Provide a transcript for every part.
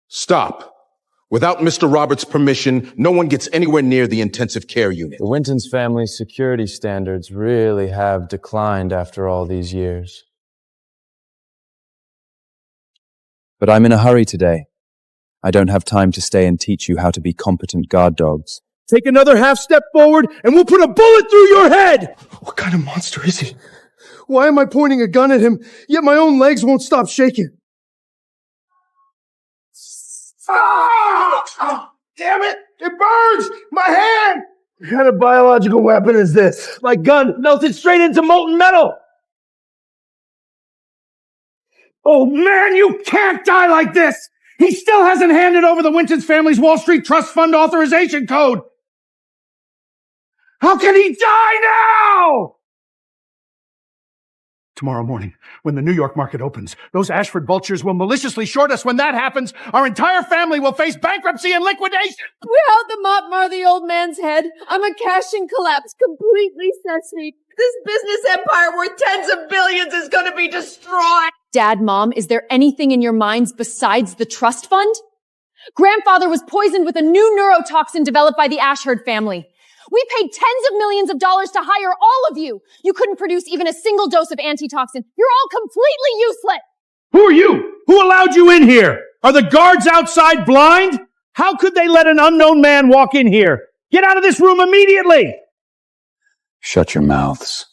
Stop. Without Mr. Roberts' permission, no one gets anywhere near the intensive care unit. The Winton's family's security standards really have declined after all these years. But I'm in a hurry today. I don't have time to stay and teach you how to be competent guard dogs. Take another half step forward and we'll put a bullet through your head! What kind of monster is he? Why am I pointing a gun at him, yet my own legs won't stop shaking? Oh, damn it! It burns! My hand! What kind of biological weapon is this? My gun melted straight into molten metal! Oh man, you can't die like this! He still hasn't handed over the Winton's family's Wall Street Trust Fund authorization code! How can he die now? Tomorrow morning, when the New York market opens, those Ashford vultures will maliciously short us. When that happens, our entire family will face bankruptcy and liquidation. Without the mop mar the old man's head, I'm a cash-in collapse, completely sesame. This business empire worth tens of billions is going to be destroyed. Dad, Mom, is there anything in your minds besides the trust fund? Grandfather was poisoned with a new neurotoxin developed by the Ashford family. We paid tens of millions of dollars to hire all of you. You couldn't produce even a single dose of antitoxin. You're all completely useless. Who are you? Who allowed you in here? Are the guards outside blind? How could they let an unknown man walk in here? Get out of this room immediately! Shut your mouths.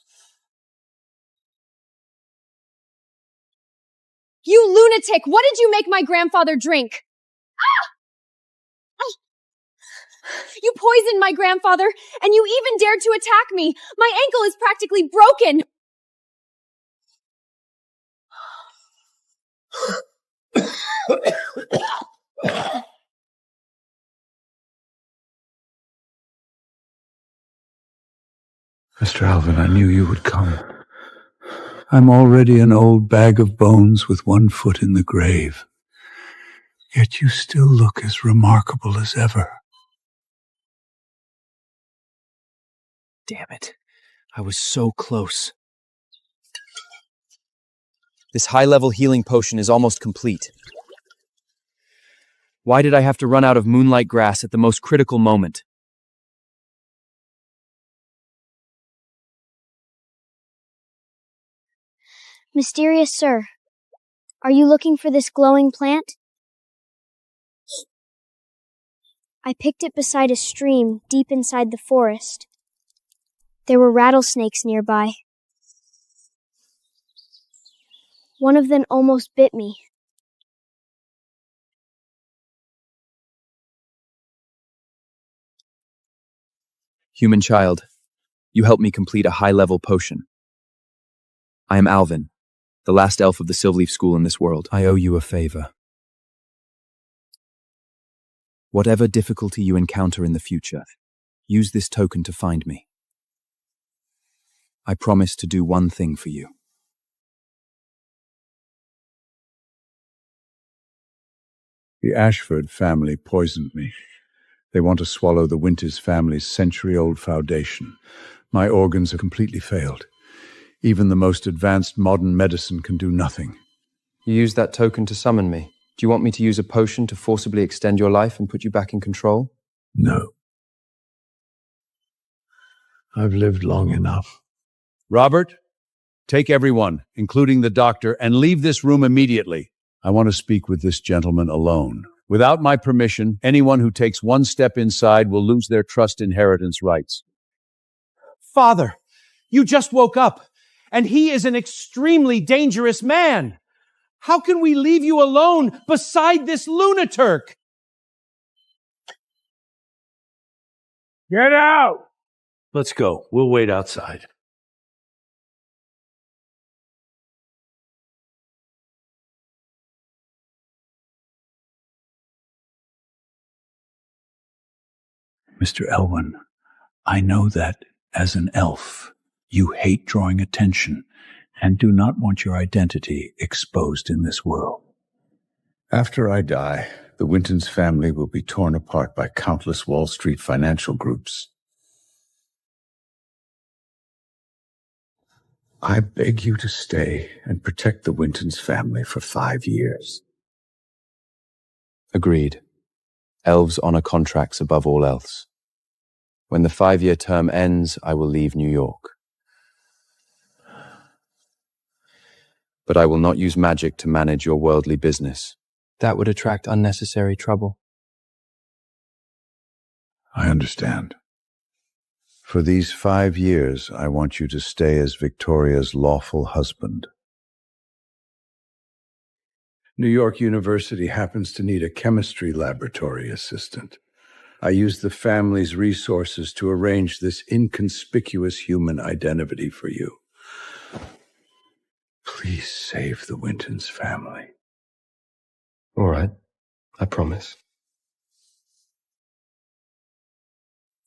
You lunatic! What did you make my grandfather drink? Ah! You poisoned my grandfather, and you even dared to attack me. My ankle is practically broken. Mr. Alvin, I knew you would come. I'm already an old bag of bones with one foot in the grave. Yet you still look as remarkable as ever. Damn it. I was so close. This high-level healing potion is almost complete. Why did I have to run out of moonlight grass at the most critical moment? Mysterious sir, are you looking for this glowing plant? I picked it beside a stream deep inside the forest. There were rattlesnakes nearby. One of them almost bit me. Human child, you helped me complete a high-level potion. I am Alvin, the last elf of the Silverleaf School in this world. I owe you a favor. Whatever difficulty you encounter in the future, use this token to find me. I promise to do one thing for you. The Ashford family poisoned me. They want to swallow the Winters family's century-old foundation. My organs have completely failed. Even the most advanced modern medicine can do nothing. You used that token to summon me. Do you want me to use a potion to forcibly extend your life and put you back in control? No. I've lived long enough. Robert, take everyone, including the doctor, and leave this room immediately. I want to speak with this gentleman alone. Without my permission, anyone who takes one step inside will lose their trust inheritance rights. Father, you just woke up, and he is an extremely dangerous man. How can we leave you alone beside this lunatic? Get out! Let's go. We'll wait outside. Mr. Elwyn, I know that, as an elf, you hate drawing attention and do not want your identity exposed in this world. After I die, the Wintons family will be torn apart by countless Wall Street financial groups. I beg you to stay and protect the Wintons family for 5 years. Agreed. Elves honor contracts above all else. When the 5-year term ends, I will leave New York. But I will not use magic to manage your worldly business. That would attract unnecessary trouble. I understand. For these 5 years, I want you to stay as Victoria's lawful husband. New York University happens to need a chemistry laboratory assistant. I used the family's resources to arrange this inconspicuous human identity for you. Please save the Wintons family. All right. I promise.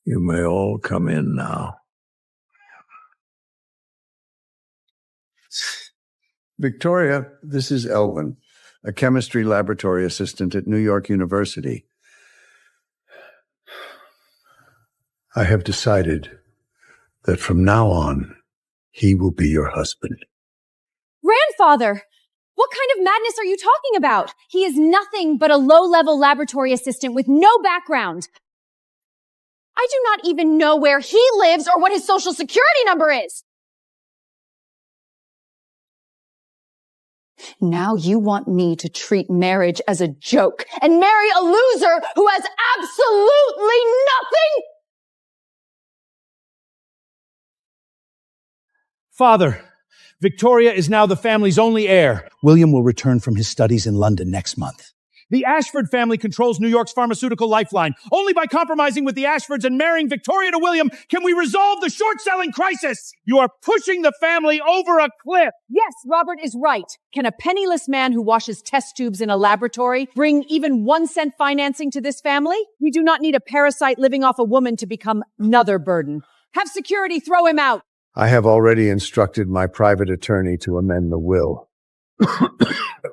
You may all come in now. Victoria, this is Elwin, a chemistry laboratory assistant at New York University. I have decided that from now on, he will be your husband. Grandfather! What kind of madness are you talking about? He is nothing but a low-level laboratory assistant with no background. I do not even know where he lives or what his social security number is. Now you want me to treat marriage as a joke and marry a loser who has absolutely nothing? Father, Victoria is now the family's only heir. William will return from his studies in London next month. The Ashford family controls New York's pharmaceutical lifeline. Only by compromising with the Ashfords and marrying Victoria to William can we resolve the short-selling crisis. You are pushing the family over a cliff. Yes, Robert is right. Can a penniless man who washes test tubes in a laboratory bring even 1 cent financing to this family? We do not need a parasite living off a woman to become another burden. Have security throw him out. I have already instructed my private attorney to amend the will.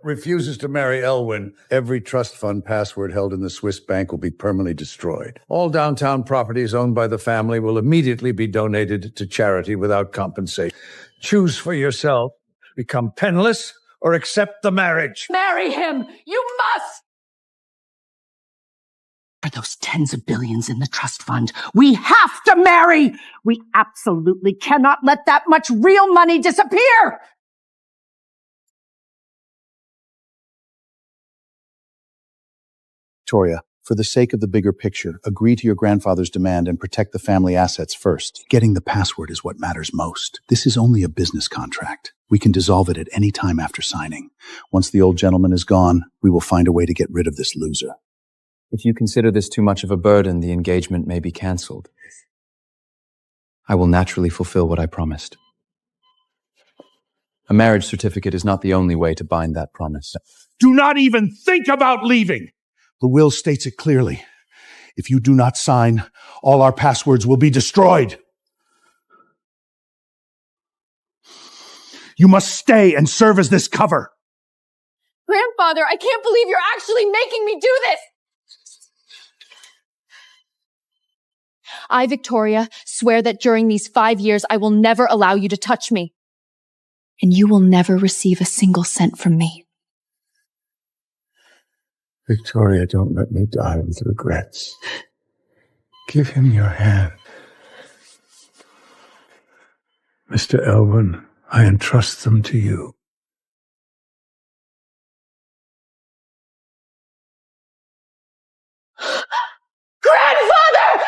Refuses to marry Elwin, every trust fund password held in the Swiss bank will be permanently destroyed. All downtown properties owned by the family will immediately be donated to charity without compensation. Choose for yourself. Become penniless or accept the marriage. Marry him! You must! For those tens of billions in the trust fund, we have to marry! We absolutely cannot let that much real money disappear! Victoria, for the sake of the bigger picture, agree to your grandfather's demand and protect the family assets first. Getting the password is what matters most. This is only a business contract. We can dissolve it at any time after signing. Once the old gentleman is gone, we will find a way to get rid of this loser. If you consider this too much of a burden, the engagement may be cancelled. I will naturally fulfill what I promised. A marriage certificate is not the only way to bind that promise. Do not even think about leaving! The will states it clearly. If you do not sign, all our passwords will be destroyed. You must stay and serve as this cover. Grandfather, I can't believe you're actually making me do this! I, Victoria, swear that during these 5 years I will never allow you to touch me. And you will never receive a single cent from me. Victoria, don't let me die with regrets. Give him your hand. Mr. Elwin, I entrust them to you. Grandfather!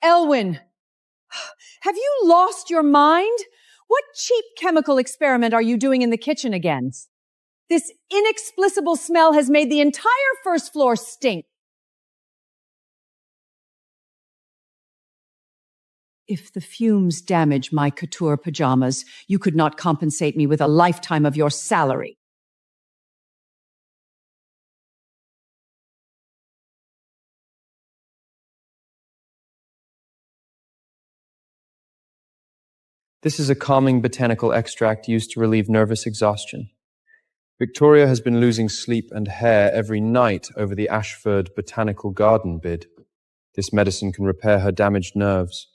Elwin, have you lost your mind? What cheap chemical experiment are you doing in the kitchen again? This inexplicable smell has made the entire first floor stink. If the fumes damage my couture pajamas, you could not compensate me with a lifetime of your salary. This is a calming botanical extract used to relieve nervous exhaustion. Victoria has been losing sleep and hair every night over the Ashford Botanical Garden bid. This medicine can repair her damaged nerves.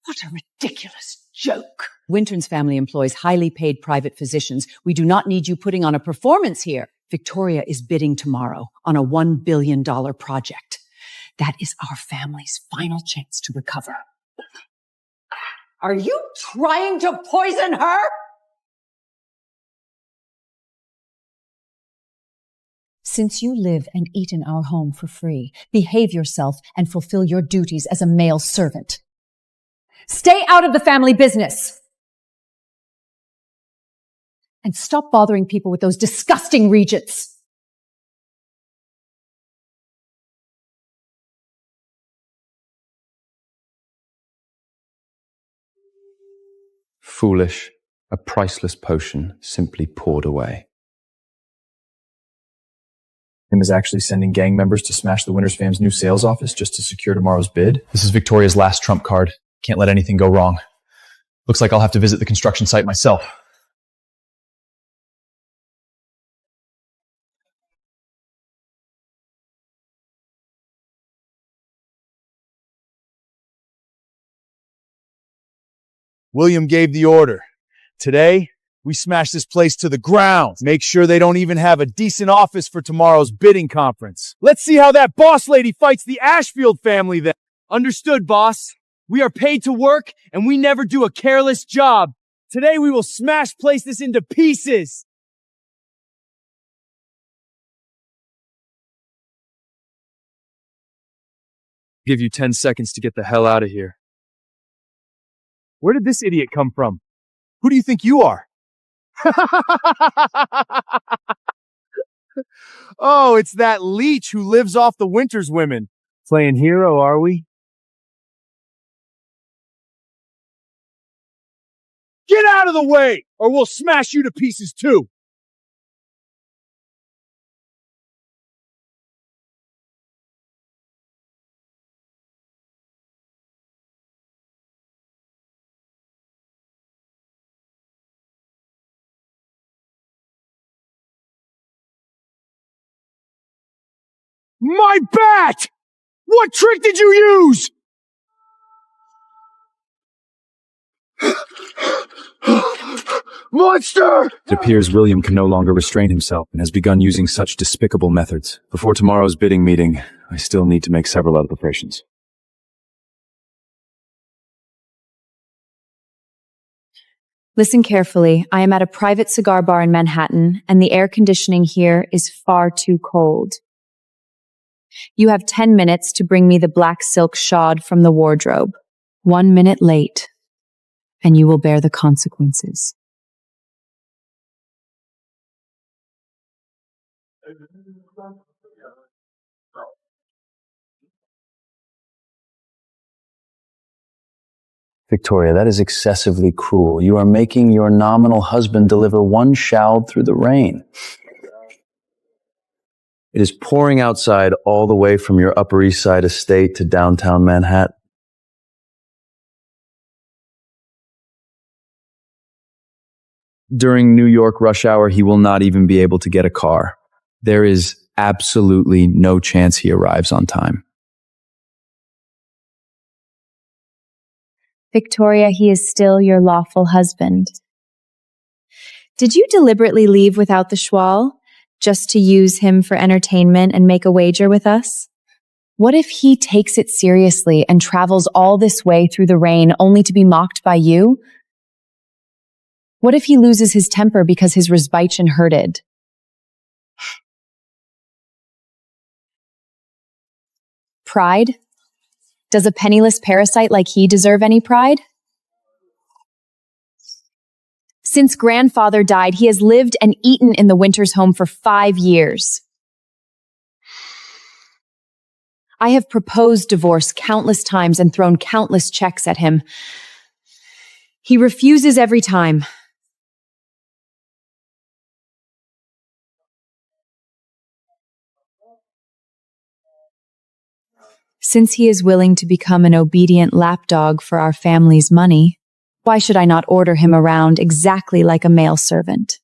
What a ridiculous joke. Winton's family employs highly paid private physicians. We do not need you putting on a performance here. Victoria is bidding tomorrow on a $1 billion project. That is our family's final chance to recover. Are you trying to poison her? Since you live and eat in our home for free, behave yourself and fulfill your duties as a male servant. Stay out of the family business! And stop bothering people with those disgusting regents. Foolish, a priceless potion simply poured away. Him is actually sending gang members to smash the Winters fam's new sales office just to secure tomorrow's bid. This is Victoria's last trump card. Can't let anything go wrong. Looks like I'll have to visit the construction site myself. William gave the order. Today, we smash this place to the ground. Make sure they don't even have a decent office for tomorrow's bidding conference. Let's see how that boss lady fights the Ashfield family then. Understood, boss. We are paid to work, and we never do a careless job. Today, we will place this into pieces. Give you 10 seconds to get the hell out of here. Where did this idiot come from? Who do you think you are? Oh, it's that leech who lives off the Winters women. Playing hero, are we? Get out of the way, or we'll smash you to pieces too! My bat! What trick did you use? Monster! It appears William can no longer restrain himself and has begun using such despicable methods. Before tomorrow's bidding meeting, I still need to make several other preparations. Listen carefully. I am at a private cigar bar in Manhattan, and the air conditioning here is far too cold. You have 10 minutes to bring me the black silk shawd from the wardrobe. 1 minute late, and you will bear the consequences. Victoria, that is excessively cruel. You are making your nominal husband deliver one showd through the rain. It is pouring outside all the way from your Upper East Side estate to downtown Manhattan. During New York rush hour, he will not even be able to get a car. There is absolutely no chance he arrives on time. Victoria, he is still your lawful husband. Did you deliberately leave without the schwal, just to use him for entertainment and make a wager with us? What if he takes it seriously and travels all this way through the rain only to be mocked by you? What if he loses his temper because his Resbeichen hurted? Pride? Does a penniless parasite like he deserve any pride? Since grandfather died, he has lived and eaten in the Winters home for 5 years. I have proposed divorce countless times and thrown countless checks at him. He refuses every time. Since he is willing to become an obedient lapdog for our family's money, Why should I not order him around exactly like a male servant?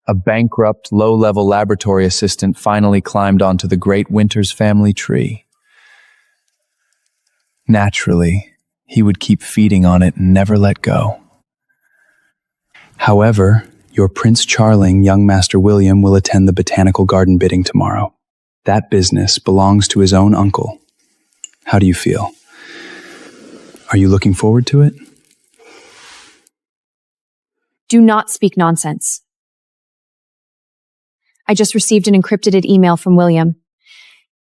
A bankrupt, low-level laboratory assistant finally climbed onto the great Winters family tree. Naturally, he would keep feeding on it and never let go. However, your Prince Charling, young Master William, will attend the botanical garden bidding tomorrow. That business belongs to his own uncle. How do you feel? Are you looking forward to it? Do not speak nonsense. I just received an encrypted email from William.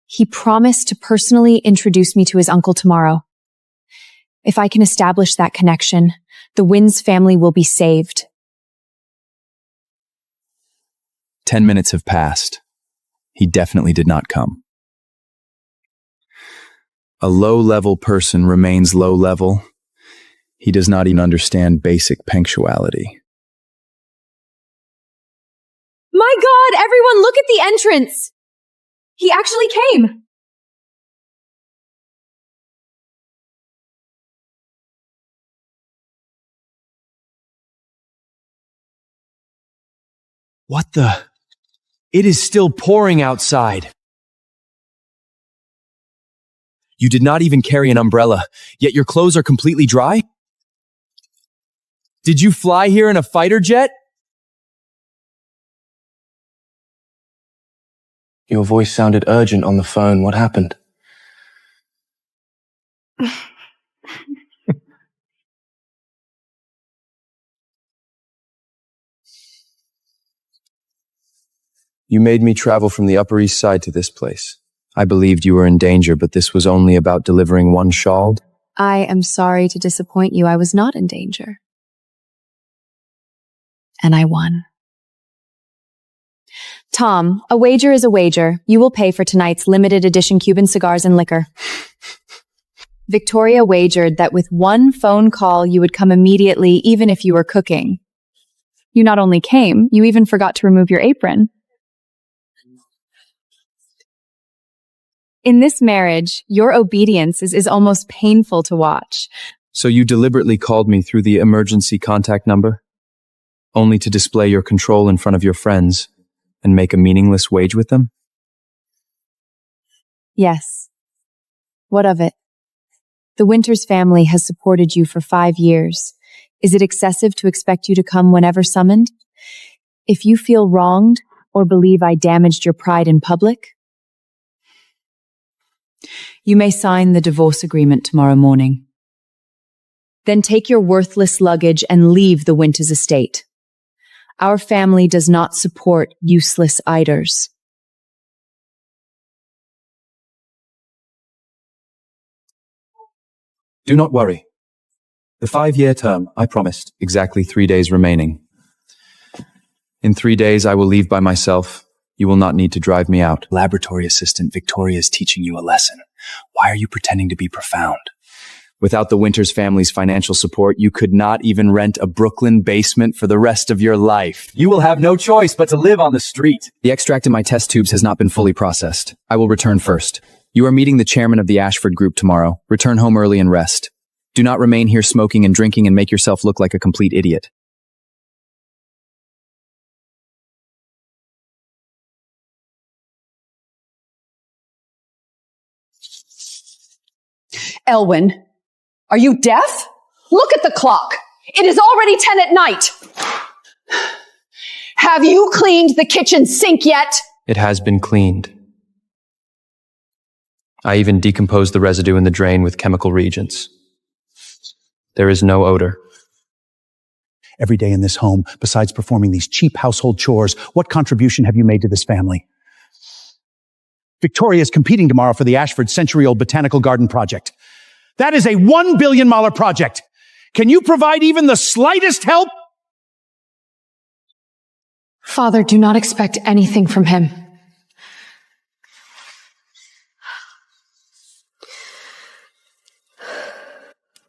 He promised to personally introduce me to his uncle tomorrow. If I can establish that connection, the Wins family will be saved. 10 minutes have passed. He definitely did not come. A low-level person remains low-level. He does not even understand basic punctuality. My God, everyone look at the entrance! He actually came! What the? It is still pouring outside. You did not even carry an umbrella, yet your clothes are completely dry? Did you fly here in a fighter jet? Your voice sounded urgent on the phone. What happened? You made me travel from the Upper East Side to this place. I believed you were in danger, but this was only about delivering one shawl. I am sorry to disappoint you. I was not in danger. And I won. Tom, a wager is a wager. You will pay for tonight's limited edition Cuban cigars and liquor. Victoria wagered that with one phone call, you would come immediately, even if you were cooking. You not only came, you even forgot to remove your apron. In this marriage, your obedience is almost painful to watch. So you deliberately called me through the emergency contact number? Only to display your control in front of your friends and make a meaningless wage with them? Yes. What of it? The Winters family has supported you for 5 years. Is it excessive to expect you to come whenever summoned? If you feel wronged or believe I damaged your pride in public, you may sign the divorce agreement tomorrow morning. Then take your worthless luggage and leave the Winters estate. Our family does not support useless idlers. Do not worry. The 5-year term, I promised. Exactly 3 days remaining. In 3 days, I will leave by myself. You will not need to drive me out. Laboratory assistant Victoria is teaching you a lesson. Why are you pretending to be profound? Without the Winters family's financial support, you could not even rent a Brooklyn basement for the rest of your life. You will have no choice but to live on the street. The extract in my test tubes has not been fully processed. I will return first. You are meeting the chairman of the Ashford Group tomorrow. Return home early and rest. Do not remain here smoking and drinking and make yourself look like a complete idiot. Elwyn, are you deaf? Look at the clock. It is already 10 at night. Have you cleaned the kitchen sink yet? It has been cleaned. I even decomposed the residue in the drain with chemical reagents. There is no odor. Every day in this home, besides performing these cheap household chores, what contribution have you made to this family? Victoria is competing tomorrow for the Ashford Century-Old Botanical Garden project. That is a $1 billion project. Can you provide even the slightest help? Father, do not expect anything from him.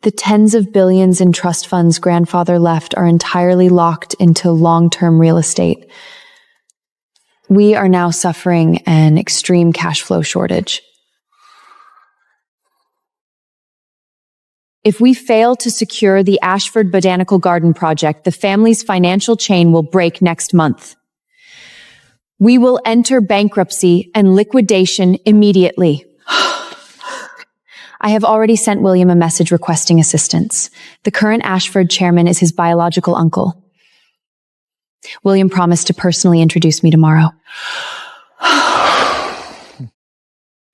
The tens of billions in trust funds grandfather left are entirely locked into long-term real estate. We are now suffering an extreme cash flow shortage. If we fail to secure the Ashford Botanical Garden project, the family's financial chain will break next month. We will enter bankruptcy and liquidation immediately. I have already sent William a message requesting assistance. The current Ashford chairman is his biological uncle. William promised to personally introduce me tomorrow.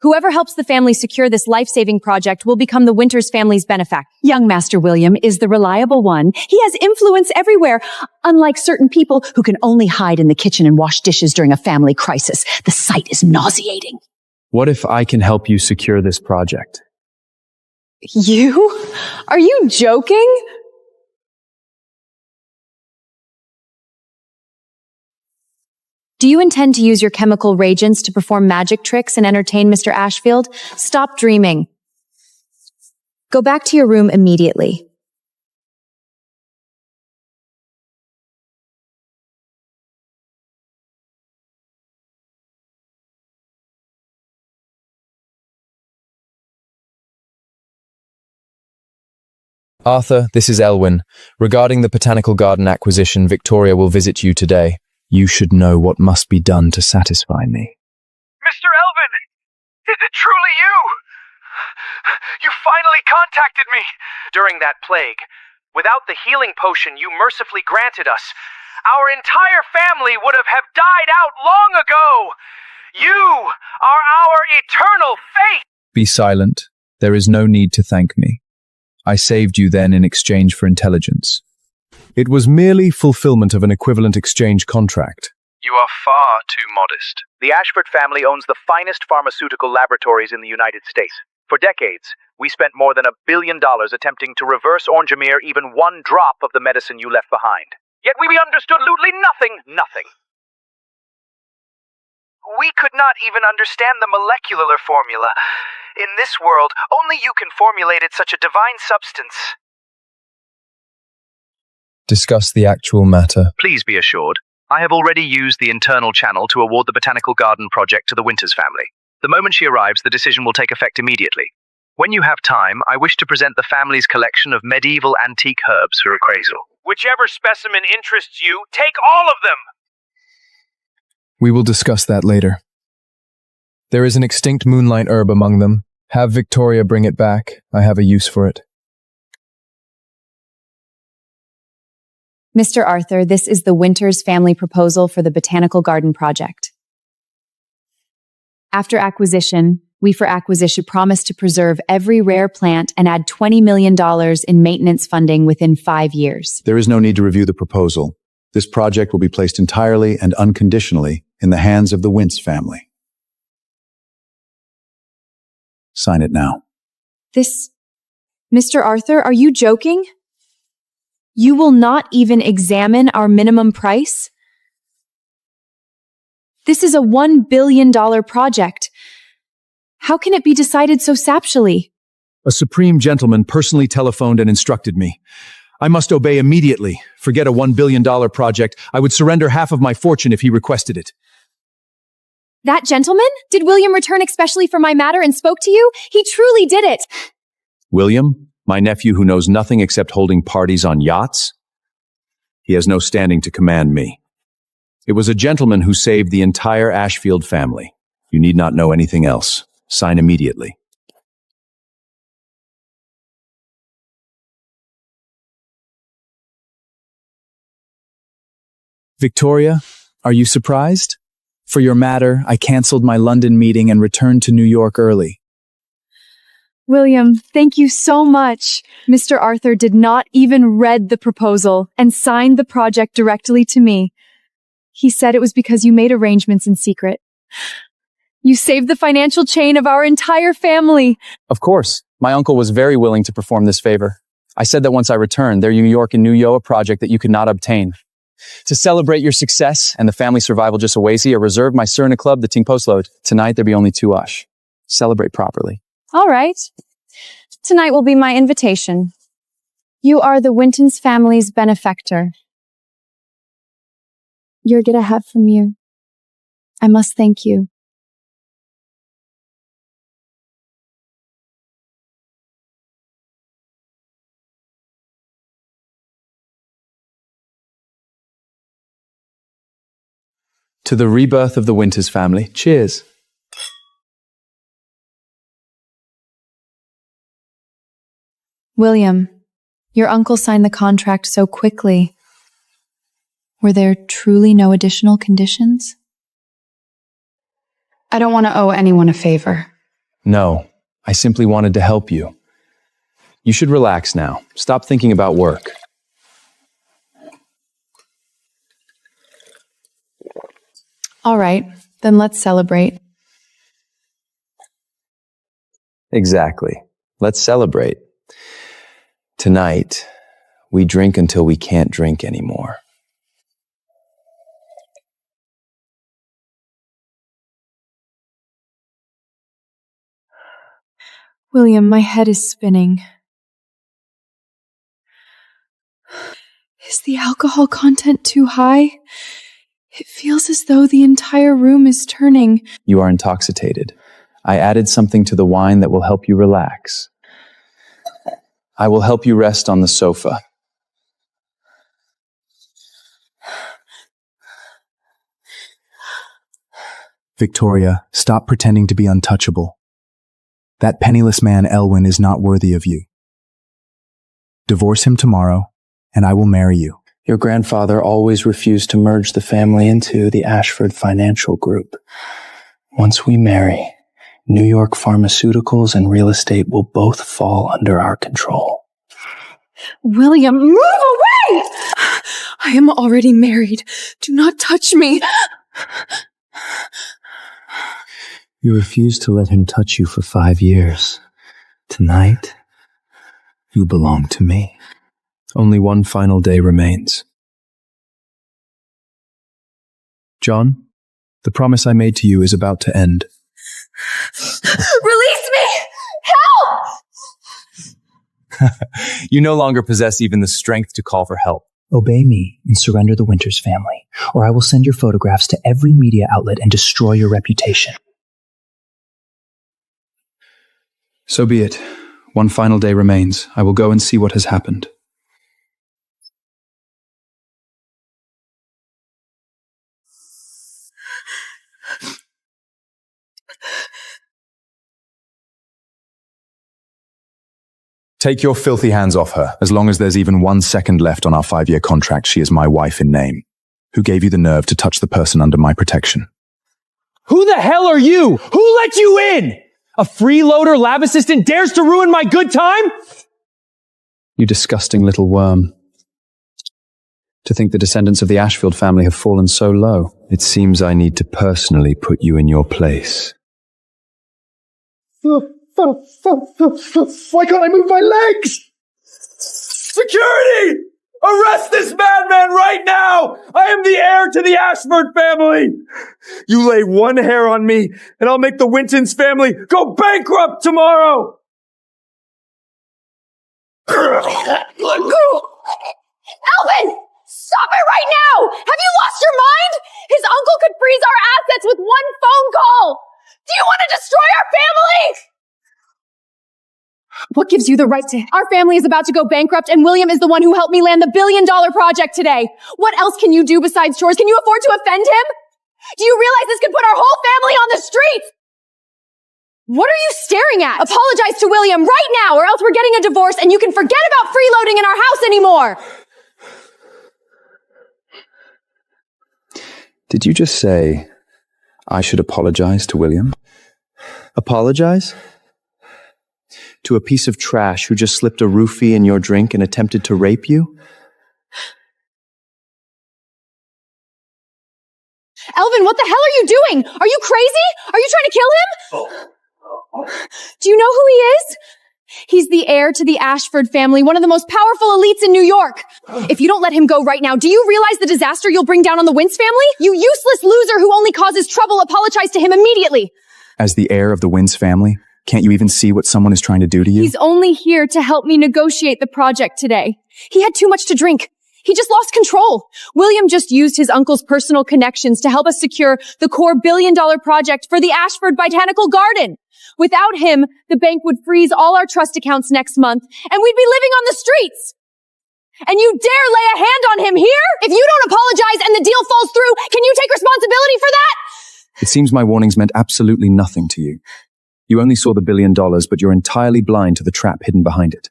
Whoever helps the family secure this life-saving project will become the Winters family's benefactor. Young Master William is the reliable one. He has influence everywhere, unlike certain people who can only hide in the kitchen and wash dishes during a family crisis. The sight is nauseating. What if I can help you secure this project? You? Are you joking? Do you intend to use your chemical reagents to perform magic tricks and entertain Mr. Ashfield? Stop dreaming. Go back to your room immediately. Arthur, this is Elwyn. Regarding the botanical garden acquisition, Victoria will visit you today. You should know what must be done to satisfy me. Mr. Elvin! Is it truly you? You finally contacted me! During that plague, without the healing potion you mercifully granted us, our entire family would have died out long ago! You are our eternal fate! Be silent. There is no need to thank me. I saved you then in exchange for intelligence. It was merely fulfillment of an equivalent exchange contract. You are far too modest. The Ashford family owns the finest pharmaceutical laboratories in the United States. For decades, we spent more than $1 billion attempting to reverse or engineer even one drop of the medicine you left behind. Yet we understood absolutely nothing. We could not even understand the molecular formula. In this world, only you can formulate such a divine substance. Discuss the actual matter. Please be assured, I have already used the internal channel to award the Botanical Garden project to the Winters family. The moment she arrives, the decision will take effect immediately. When you have time, I wish to present the family's collection of medieval antique herbs for appraisal. Whichever specimen interests you, take all of them! We will discuss that later. There is an extinct moonlight herb among them. Have Victoria bring it back. I have a use for it. Mr. Arthur, this is the Winters family proposal for the Botanical Garden project. After acquisition, we for acquisition promise to preserve every rare plant and add $20 million in maintenance funding within 5 years. There is no need to review the proposal. This project will be placed entirely and unconditionally in the hands of the Wintz family. Sign it now. Mr. Arthur, are you joking? You will not even examine our minimum price? This is a $1 billion project. How can it be decided so sapshily? A supreme gentleman personally telephoned and instructed me. I must obey immediately. Forget a $1 billion project. I would surrender half of my fortune if he requested it. That gentleman? Did William return especially for my matter and spoke to you? He truly did it. William? My nephew who knows nothing except holding parties on yachts? He has no standing to command me. It was a gentleman who saved the entire Ashfield family. You need not know anything else. Sign immediately. Victoria, are you surprised? For your matter, I canceled my London meeting and returned to New York early. William, thank you so much. Mr. Arthur did not even read the proposal and signed the project directly to me. He said it was because you made arrangements in secret. You saved the financial chain of our entire family. Of course. My uncle was very willing to perform this favor. I said that once I returned, their New York and New Yoa project that you could not obtain. To celebrate your success and the family survival just away, I reserved my Surna Club, the Ting Postload. Tonight, there be only 2 Ash. Celebrate properly. All right. Tonight will be my invitation. You are the Wintons family's benefactor. You're gonna have from you. I must thank you. To the rebirth of the Winters family. Cheers. William, your uncle signed the contract so quickly. Were there truly no additional conditions? I don't want to owe anyone a favor. No, I simply wanted to help you. You should relax now. Stop thinking about work. All right, then let's celebrate. Exactly. Let's celebrate. Tonight, we drink until we can't drink anymore. William, my head is spinning. Is the alcohol content too high? It feels as though the entire room is turning. You are intoxicated. I added something to the wine that will help you relax. I will help you rest on the sofa. Victoria, stop pretending to be untouchable. That penniless man, Elwyn, is not worthy of you. Divorce him tomorrow, and I will marry you. Your grandfather always refused to merge the family into the Ashford Financial Group. Once we marry, New York pharmaceuticals and real estate will both fall under our control. William, move away! I am already married. Do not touch me. You refused to let him touch you for 5 years. Tonight, you belong to me. Only one final day remains. John, the promise I made to you is about to end. Release me! Help! You no longer possess even the strength to call for help. Obey me and surrender the Winters family, or I will send your photographs to every media outlet and destroy your reputation. So be it. One final day remains. I will go and see what has happened. Take your filthy hands off her. As long as there's even 1 second left on our 5-year contract, she is my wife in name. Who gave you the nerve to touch the person under my protection? Who the hell are you? Who let you in? A freeloader lab assistant dares to ruin my good time? You disgusting little worm. To think the descendants of the Ashfield family have fallen so low. It seems I need to personally put you in your place. Why can't I move my legs? Security! Arrest this madman right now! I am the heir to the Ashford family! You lay one hair on me, and I'll make the Wintons family go bankrupt tomorrow! Alvin! Stop it right now! Have you lost your mind? His uncle could freeze our assets with one phone call! Do you want to destroy our family? What gives you the right to... Our family is about to go bankrupt, and William is the one who helped me land the $1 billion project today. What else can you do besides chores? Can you afford to offend him? Do you realize this could put our whole family on the streets? What are you staring at? Apologize to William right now, or else we're getting a divorce, and you can forget about freeloading in our house anymore. Did you just say I should apologize to William? Apologize? To a piece of trash who just slipped a roofie in your drink and attempted to rape you? Elvin, what the hell are you doing? Are you crazy? Are you trying to kill him? Do you know who he is? He's the heir to the Ashford family, one of the most powerful elites in New York. If you don't let him go right now, do you realize the disaster you'll bring down on the Wintz family? You useless loser who only causes trouble, apologize to him immediately. As the heir of the Wintz family, can't you even see what someone is trying to do to you? He's only here to help me negotiate the project today. He had too much to drink. He just lost control. William just used his uncle's personal connections to help us secure the core $1 billion project for the Ashford Botanical Garden. Without him, the bank would freeze all our trust accounts next month, and we'd be living on the streets. And you dare lay a hand on him here? If you don't apologize and the deal falls through, can you take responsibility for that? It seems my warnings meant absolutely nothing to you. You only saw the $1 billion, but you're entirely blind to the trap hidden behind it.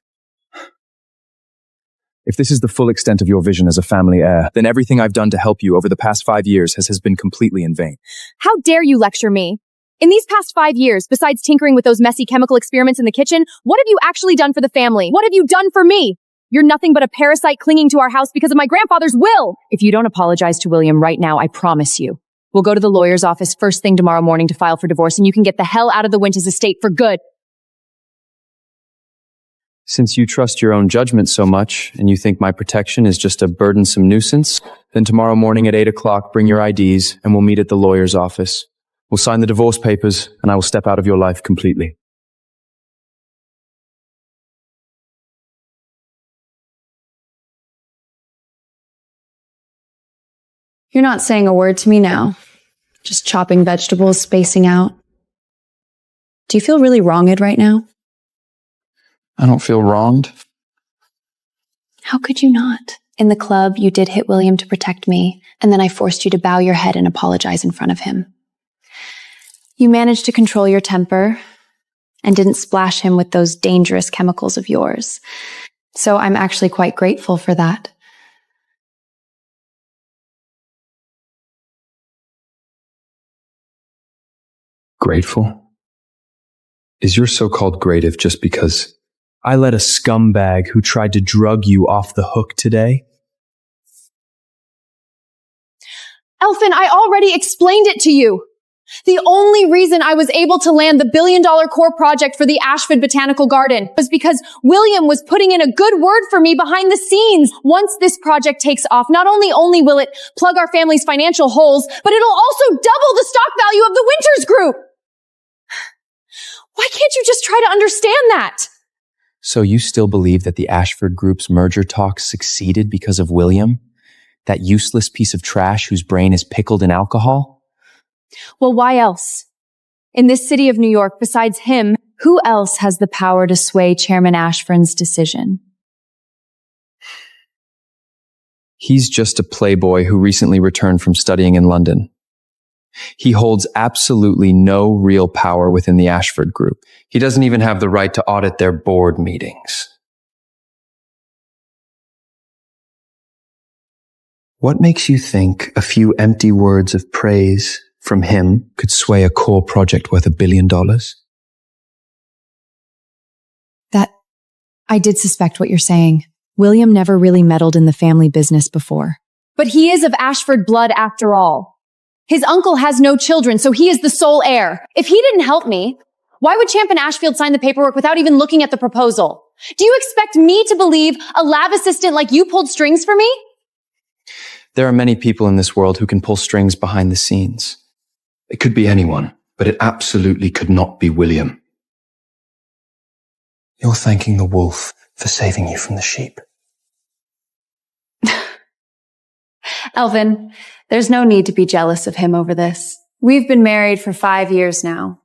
If this is the full extent of your vision as a family heir, then everything I've done to help you over the past 5 years has been completely in vain. How dare you lecture me? In these past 5 years, besides tinkering with those messy chemical experiments in the kitchen, what have you actually done for the family? What have you done for me? You're nothing but a parasite clinging to our house because of my grandfather's will. If you don't apologize to William right now, I promise you, we'll go to the lawyer's office first thing tomorrow morning to file for divorce, and you can get the hell out of the Winters estate for good. Since you trust your own judgment so much, and you think my protection is just a burdensome nuisance, then tomorrow morning at 8 o'clock, bring your IDs, and we'll meet at the lawyer's office. We'll sign the divorce papers, and I will step out of your life completely. You're not saying a word to me now. Just chopping vegetables, spacing out. Do you feel really wronged right now? I don't feel wronged. How could you not? In the club, you did hit William to protect me, and then I forced you to bow your head and apologize in front of him. You managed to control your temper and didn't splash him with those dangerous chemicals of yours. So I'm actually quite grateful for that. Grateful? Is your so-called greative just because I let a scumbag who tried to drug you off the hook today? Elfin, I already explained it to you. The only reason I was able to land the $1 billion core project for the Ashford Botanical Garden was because William was putting in a good word for me behind the scenes. Once this project takes off, not only will it plug our family's financial holes, but it'll also double the stock value of the Winters Group. Why can't you just try to understand that? So you still believe that the Ashford Group's merger talks succeeded because of William? That useless piece of trash whose brain is pickled in alcohol? Well, why else? In this city of New York, besides him, who else has the power to sway Chairman Ashford's decision? He's just a playboy who recently returned from studying in London. He holds absolutely no real power within the Ashford Group. He doesn't even have the right to audit their board meetings. What makes you think a few empty words of praise from him could sway a core project worth $1 billion? That I did suspect what you're saying. William never really meddled in the family business before. But he is of Ashford blood after all. His uncle has no children, so he is the sole heir. If he didn't help me, why would Champ and Ashfield sign the paperwork without even looking at the proposal? Do you expect me to believe a lab assistant like you pulled strings for me? There are many people in this world who can pull strings behind the scenes. It could be anyone, but it absolutely could not be William. You're thanking the wolf for saving you from the sheep. Elvin, there's no need to be jealous of him over this. We've been married for 5 years now.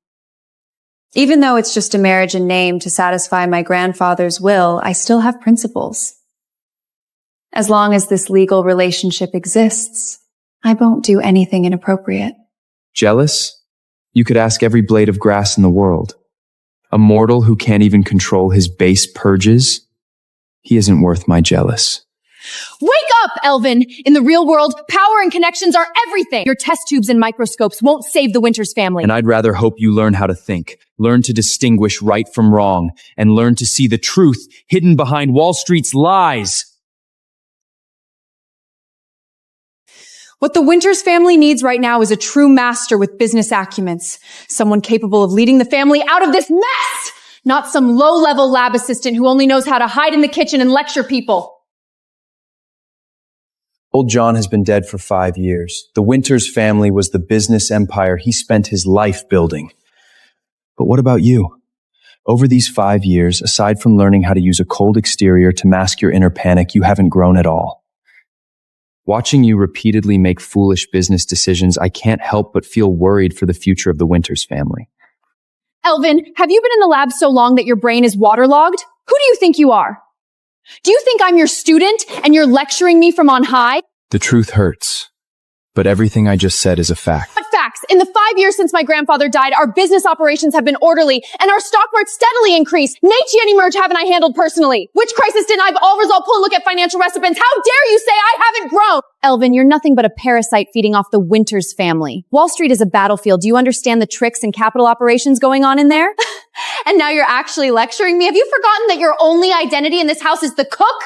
Even though it's just a marriage in name to satisfy my grandfather's will, I still have principles. As long as this legal relationship exists, I won't do anything inappropriate. Jealous? You could ask every blade of grass in the world. A mortal who can't even control his base purges? He isn't worth my jealous. Wake up, Elvin! In the real world, power and connections are everything! Your test tubes and microscopes won't save the Winters family. And I'd rather hope you learn how to think, learn to distinguish right from wrong, and learn to see the truth hidden behind Wall Street's lies. What the Winters family needs right now is a true master with business acumen. Someone capable of leading the family out of this mess! Not some low-level lab assistant who only knows how to hide in the kitchen and lecture people. Old John has been dead for 5 years. The Winters family was the business empire he spent his life building. But what about you? Over these 5 years, aside from learning how to use a cold exterior to mask your inner panic, you haven't grown at all. Watching you repeatedly make foolish business decisions, I can't help but feel worried for the future of the Winters family. Elvin, have you been in the lab so long that your brain is waterlogged? Who do you think you are? Do you think I'm your student and you're lecturing me from on high? The truth hurts, but everything I just said is a fact. What facts? In the 5 years since my grandfather died, our business operations have been orderly and our stock market steadily increased. Nachi and Emerge haven't I handled personally? Which crisis didn't I all resolve? Pull a look at financial recipients. How dare you say I haven't grown? Elvin, you're nothing but a parasite feeding off the Winters family. Wall Street is a battlefield. Do you understand the tricks and capital operations going on in there? And now you're actually lecturing me? Have you forgotten that your only identity in this house is the cook?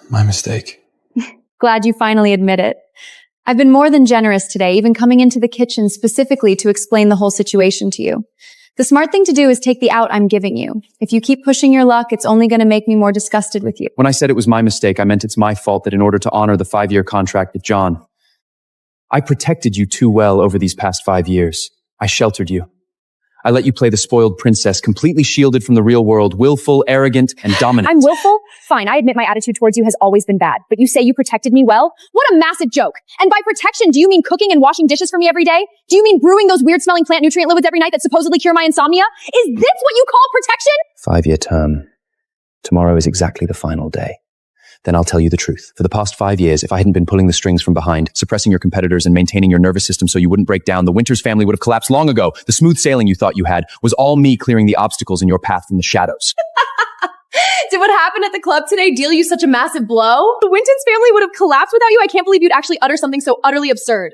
My mistake. Glad you finally admit it. I've been more than generous today, even coming into the kitchen specifically to explain the whole situation to you. The smart thing to do is take the out I'm giving you. If you keep pushing your luck, it's only going to make me more disgusted with you. When I said it was my mistake, I meant it's my fault that in order to honor the 5-year contract with John, I protected you too well over these past 5 years. I sheltered you. I let you play the spoiled princess, completely shielded from the real world, willful, arrogant, and dominant. I'm willful? Fine, I admit my attitude towards you has always been bad. But you say you protected me well? What a massive joke. And by protection, do you mean cooking and washing dishes for me every day? Do you mean brewing those weird-smelling plant nutrient liquids every night that supposedly cure my insomnia? Is this what you call protection? 5-year term. Tomorrow is exactly the final day. Then I'll tell you the truth. For the past 5 years, if I hadn't been pulling the strings from behind, suppressing your competitors and maintaining your nervous system so you wouldn't break down, the Winters family would have collapsed long ago. The smooth sailing you thought you had was all me clearing the obstacles in your path from the shadows. Did what happened at the club today deal you such a massive blow? The Wintons family would have collapsed without you. I can't believe you'd actually utter something so utterly absurd.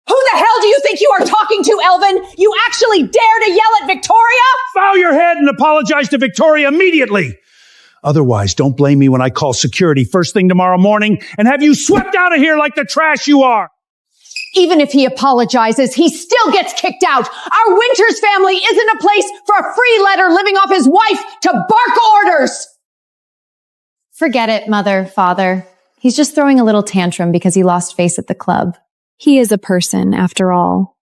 Who the hell do you think you are talking to, Elvin? You actually dare to yell at Victoria? Bow your head and apologize to Victoria immediately. Otherwise, don't blame me when I call security first thing tomorrow morning and have you swept out of here like the trash you are. Even if he apologizes, he still gets kicked out. Our Winters family isn't a place for a freelancer living off his wife to bark orders. Forget it, mother, father. He's just throwing a little tantrum because he lost face at the club. He is a person, after all.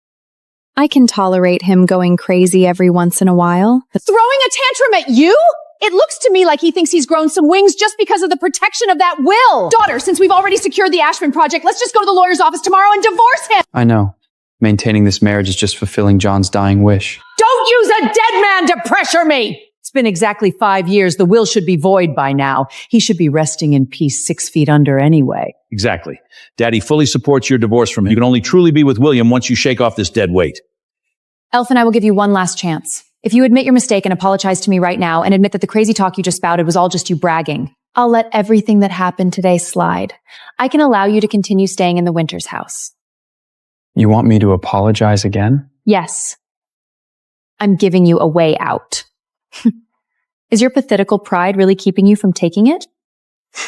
I can tolerate him going crazy every once in a while. Throwing a tantrum at you? It looks to me like he thinks he's grown some wings just because of the protection of that will. Daughter, since we've already secured the Ashman project, let's just go to the lawyer's office tomorrow and divorce him. I know. Maintaining this marriage is just fulfilling John's dying wish. Don't use a dead man to pressure me. It's been exactly 5 years. The will should be void by now. He should be resting in peace 6 feet under anyway. Exactly. Daddy fully supports your divorce from him. You can only truly be with William once you shake off this dead weight. Elf and I will give you one last chance. If you admit your mistake and apologize to me right now and admit that the crazy talk you just spouted was all just you bragging, I'll let everything that happened today slide. I can allow you to continue staying in the Winters house. You want me to apologize again? Yes. I'm giving you a way out. Is your pathetical pride really keeping you from taking it?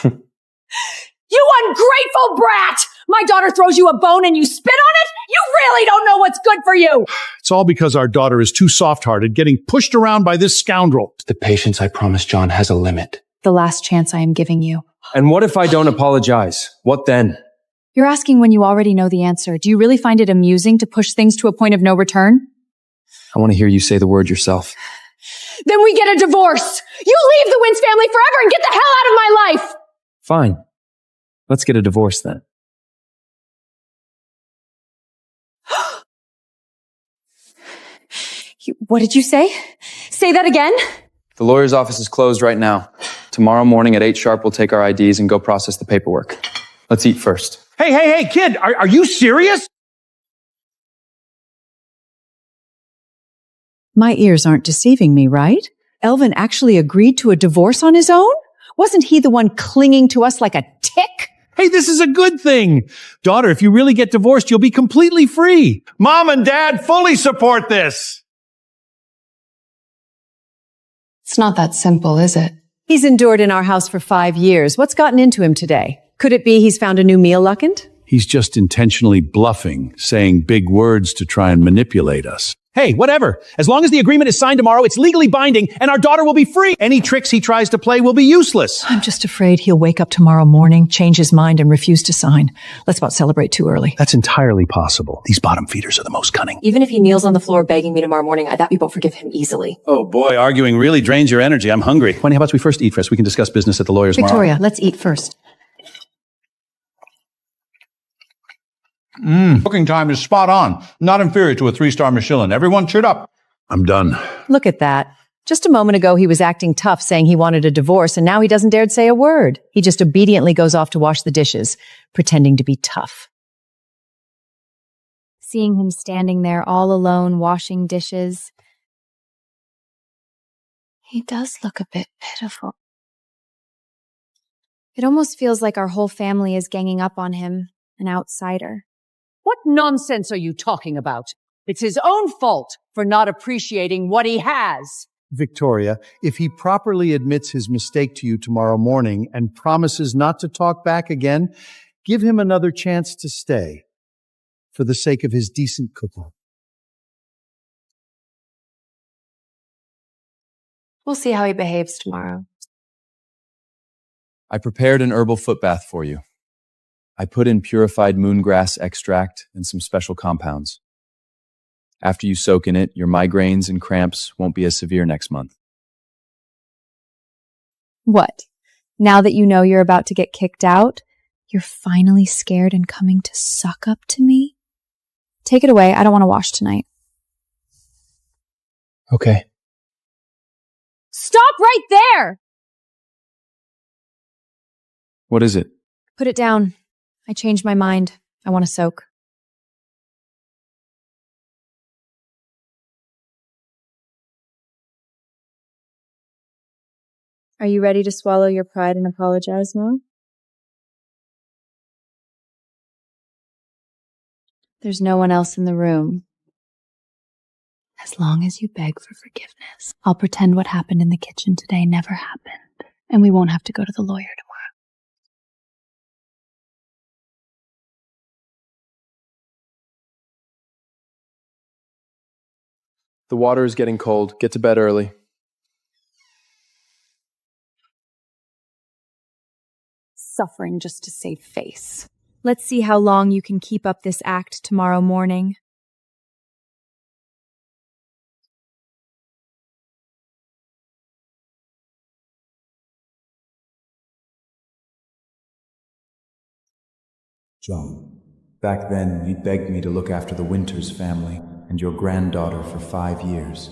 You ungrateful brat! My daughter throws you a bone and you spit on it? You really don't know what's good for you! It's all because our daughter is too soft-hearted, getting pushed around by this scoundrel. The patience I promised John has a limit. The last chance I am giving you. And what if I don't apologize? What then? You're asking when you already know the answer. Do you really find it amusing to push things to a point of no return? I want to hear you say the word yourself. Then we get a divorce! You leave the Wins family forever and get the hell out of my life! Fine. Let's get a divorce then. What did you say? Say that again? The lawyer's office is closed right now. Tomorrow morning at 8 sharp, we'll take our IDs and go process the paperwork. Let's eat first. Hey, kid, are you serious? My ears aren't deceiving me, right? Elvin actually agreed to a divorce on his own? Wasn't he the one clinging to us like a tick? Hey, this is a good thing. Daughter, if you really get divorced, you'll be completely free. Mom and Dad fully support this. It's not that simple, is it? He's endured in our house for 5 years. What's gotten into him today? Could it be he's found a new meal, Luckand? He's just intentionally bluffing, saying big words to try and manipulate us. Hey, whatever. As long as the agreement is signed tomorrow, it's legally binding, and our daughter will be free. Any tricks he tries to play will be useless. I'm just afraid he'll wake up tomorrow morning, change his mind, and refuse to sign. Let's not celebrate too early. That's entirely possible. These bottom feeders are the most cunning. Even if he kneels on the floor begging me tomorrow morning, I bet we won't forgive him easily. Oh boy, arguing really drains your energy. I'm hungry. Wendy, how about we first eat first? We can discuss business at the lawyer's tomorrow. Victoria, let's eat first. Cooking time is spot on. Not inferior to a 3-star Michelin. Everyone cheered up. I'm done. Look at that. Just a moment ago, he was acting tough, saying he wanted a divorce, and now he doesn't dare to say a word. He just obediently goes off to wash the dishes, pretending to be tough. Seeing him standing there all alone washing dishes, he does look a bit pitiful. It almost feels like our whole family is ganging up on him, an outsider. What nonsense are you talking about? It's his own fault for not appreciating what he has. Victoria, if he properly admits his mistake to you tomorrow morning and promises not to talk back again, give him another chance to stay for the sake of his decent cooking. We'll see how he behaves tomorrow. I prepared an herbal foot bath for you. I put in purified moongrass extract and some special compounds. After you soak in it, your migraines and cramps won't be as severe next month. What? Now that you know you're about to get kicked out, you're finally scared and coming to suck up to me? Take it away. I don't want to wash tonight. Okay. Stop right there! What is it? Put it down. I changed my mind. I want to soak. Are you ready to swallow your pride and apologize now? There's no one else in the room. As long as you beg for forgiveness, I'll pretend what happened in the kitchen today never happened, and we won't have to go to the lawyer tomorrow. The water is getting cold. Get to bed early. Suffering just to save face. Let's see how long you can keep up this act tomorrow morning. John, back then you begged me to look after the Winters family and your granddaughter for 5 years.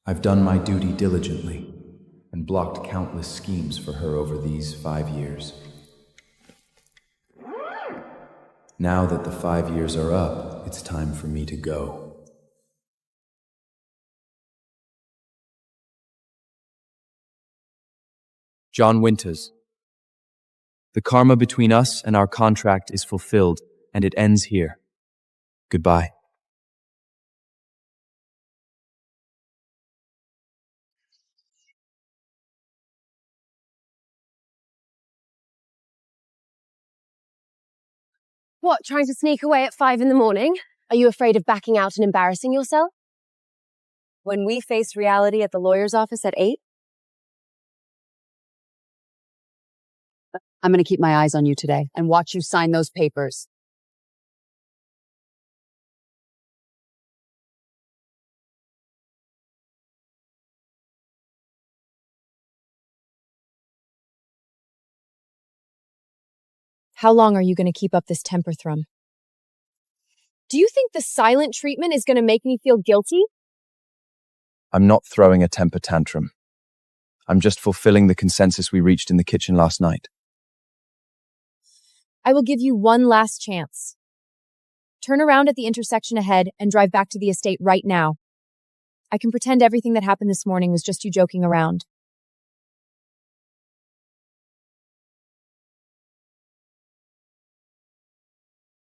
I've done my duty diligently and blocked countless schemes for her over these 5 years. Now that the 5 years are up, it's time for me to go. John Winters. The karma between us and our contract is fulfilled, and it ends here. Goodbye. What, trying to sneak away at 5 in the morning? Are you afraid of backing out and embarrassing yourself? When we face reality at the lawyer's office at 8? I'm going to keep my eyes on you today and watch you sign those papers. How long are you going to keep up this temper thrum? Do you think the silent treatment is going to make me feel guilty? I'm not throwing a temper tantrum. I'm just fulfilling the consensus we reached in the kitchen last night. I will give you one last chance. Turn around at the intersection ahead and drive back to the estate right now. I can pretend everything that happened this morning was just you joking around.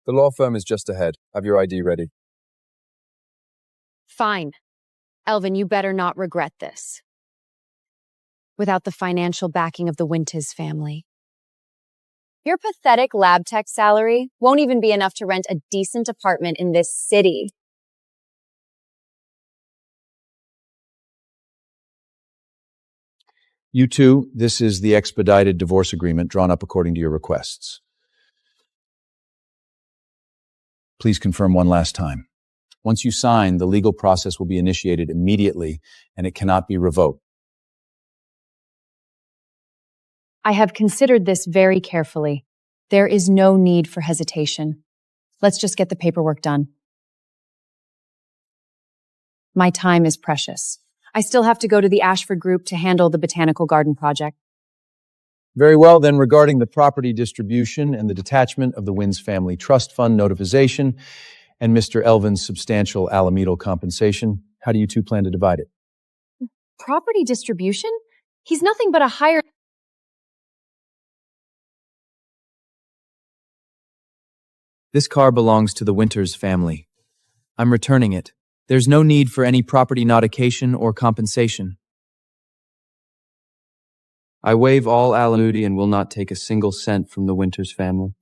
The law firm is just ahead. Have your ID ready. Fine. Elvin, you better not regret this. Without the financial backing of the Winters family. Your pathetic lab tech salary won't even be enough to rent a decent apartment in this city. You two, this is the expedited divorce agreement drawn up according to your requests. Please confirm one last time. Once you sign, the legal process will be initiated immediately, and it cannot be revoked. I have considered this very carefully. There is no need for hesitation. Let's just get the paperwork done. My time is precious. I still have to go to the Ashford group to handle the botanical garden project. Very well, then, regarding the property distribution and the detachment of the Wins Family Trust Fund notification and Mr. Elvin's substantial alamedal compensation, how do you two plan to divide it? Property distribution? He's nothing but a hired... This car belongs to the Winters family. I'm returning it. There's no need for any property notification or compensation. I waive all alimony and will not take a single cent from the Winters family.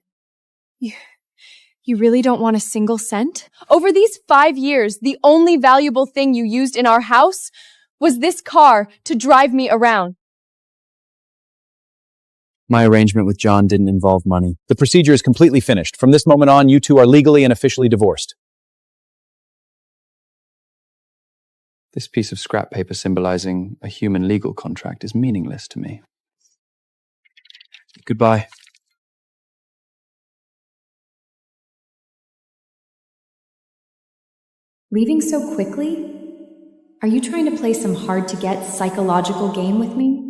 You really don't want a single cent? Over these 5 years, the only valuable thing you used in our house was this car to drive me around. My arrangement with John didn't involve money. The procedure is completely finished. From this moment on, you two are legally and officially divorced. This piece of scrap paper symbolizing a human legal contract is meaningless to me. Goodbye. Leaving so quickly? Are you trying to play some hard-to-get psychological game with me?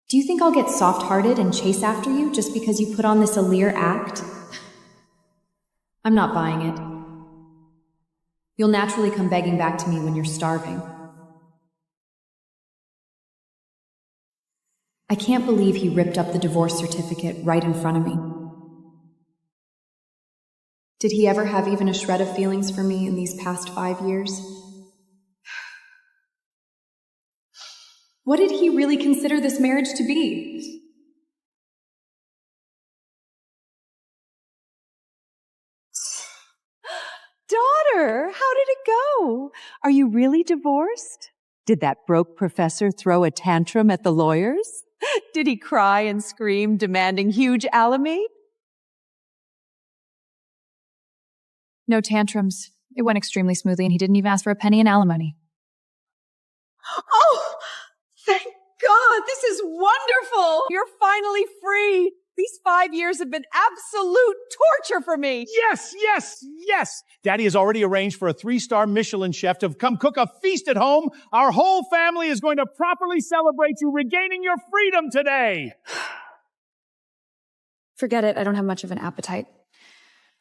Do you think I'll get soft-hearted and chase after you just because you put on this allure act? I'm not buying it. You'll naturally come begging back to me when you're starving. I can't believe he ripped up the divorce certificate right in front of me. Did he ever have even a shred of feelings for me in these past 5 years? What did he really consider this marriage to be? Daughter, how did it go? Are you really divorced? Did that broke professor throw a tantrum at the lawyers? Did he cry and scream, demanding huge alimony? No tantrums. It went extremely smoothly, and he didn't even ask for a penny in alimony. Oh, thank God. This is wonderful. You're finally free. These 5 years have been absolute torture for me. Yes, yes, yes! Daddy has already arranged for a 3-star Michelin chef to come cook a feast at home. Our whole family is going to properly celebrate you regaining your freedom today. Forget it. I don't have much of an appetite.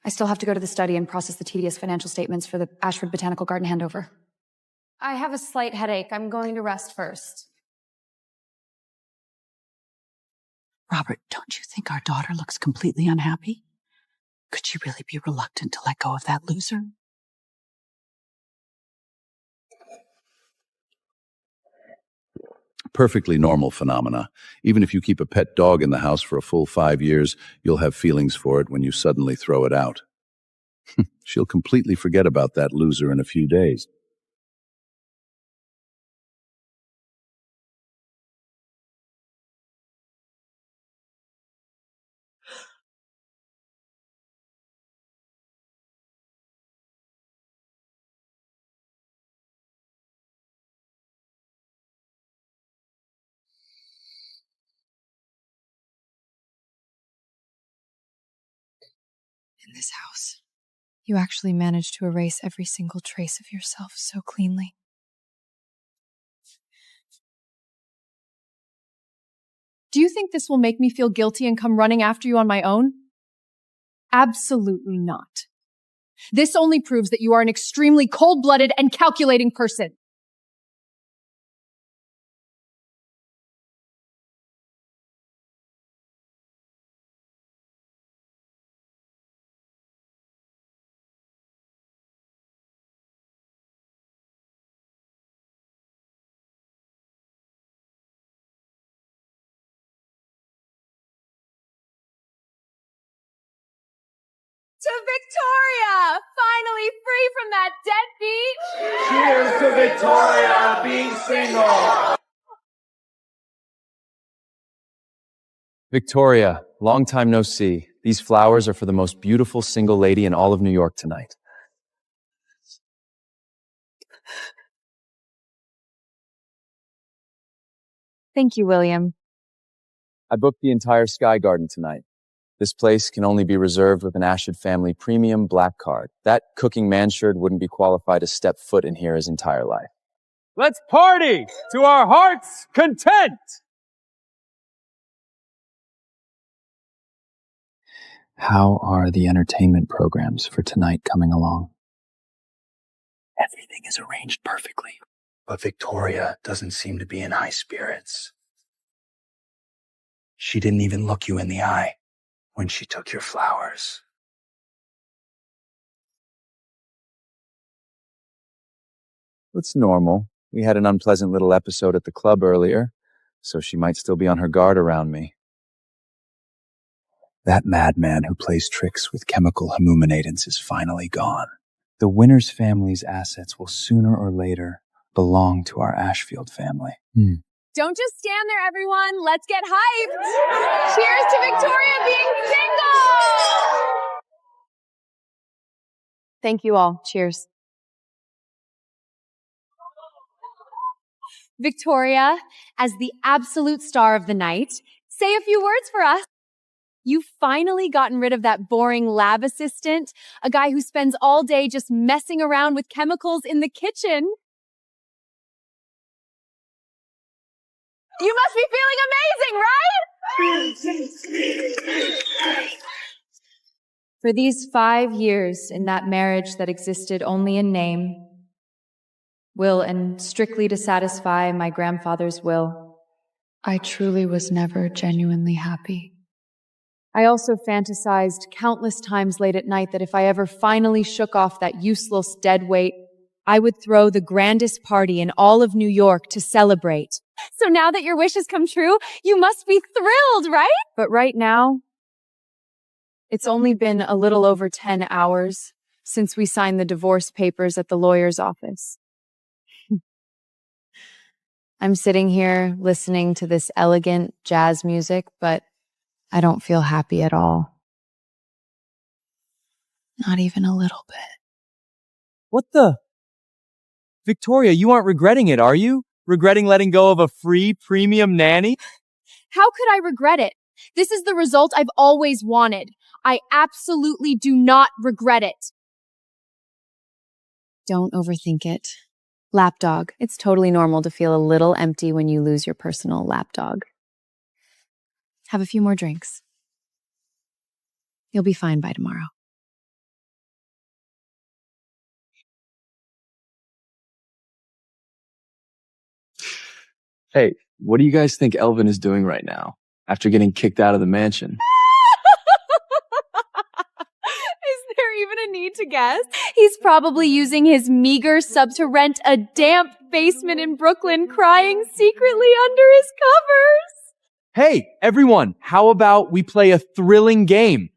I still have to go to the study and process the tedious financial statements for the Ashford Botanical Garden handover. I have a slight headache. I'm going to rest first. Robert, don't you think our daughter looks completely unhappy? Could she really be reluctant to let go of that loser? Perfectly normal phenomena. Even if you keep a pet dog in the house for a full 5 years, you'll have feelings for it when you suddenly throw it out. She'll completely forget about that loser in a few days. In this house, you actually managed to erase every single trace of yourself so cleanly. Do you think this will make me feel guilty and come running after you on my own? Absolutely not. This only proves that you are an extremely cold-blooded and calculating person. To Victoria! Finally free from that deadbeat! Cheers to Victoria being single! Victoria, long time no see. These flowers are for the most beautiful single lady in all of New York tonight. Thank you, William. I booked the entire Sky Garden tonight. This place can only be reserved with an Ashford family premium black card. That cooking mansherd wouldn't be qualified to step foot in here his entire life. Let's party to our heart's content! How are the entertainment programs for tonight coming along? Everything is arranged perfectly, but Victoria doesn't seem to be in high spirits. She didn't even look you in the eye when she took your flowers. It's normal. We had an unpleasant little episode at the club earlier, so she might still be on her guard around me. That madman who plays tricks with chemical humiliatants is finally gone. The Winters family's assets will sooner or later belong to our Ashfield family. Don't just stand there, everyone. Let's get hyped. Cheers to Victoria being single. Thank you all. Cheers. Victoria, as the absolute star of the night, say a few words for us. You've finally gotten rid of that boring lab assistant, a guy who spends all day just messing around with chemicals in the kitchen. You must be feeling amazing, right? For these 5 years in that marriage that existed only in name, will and strictly to satisfy my grandfather's will, I truly was never genuinely happy. I also fantasized countless times late at night that if I ever finally shook off that useless dead weight, I would throw the grandest party in all of New York to celebrate. So now that your wish has come true, you must be thrilled, right? But right now, it's only been a little over 10 hours since we signed the divorce papers at the lawyer's office. I'm sitting here listening to this elegant jazz music, but I don't feel happy at all. Not even a little bit. What the? Victoria, you aren't regretting it, are you? Regretting letting go of a free premium nanny? How could I regret it? This is the result I've always wanted. I absolutely do not regret it. Don't overthink it. Lapdog. It's totally normal to feel a little empty when you lose your personal lapdog. Have a few more drinks. You'll be fine by tomorrow. Hey, what do you guys think Elvin is doing right now after getting kicked out of the mansion? Is there even a need to guess? He's probably using his meager sub to rent a damp basement in Brooklyn, crying secretly under his covers. Hey, everyone, how about we play a thrilling game?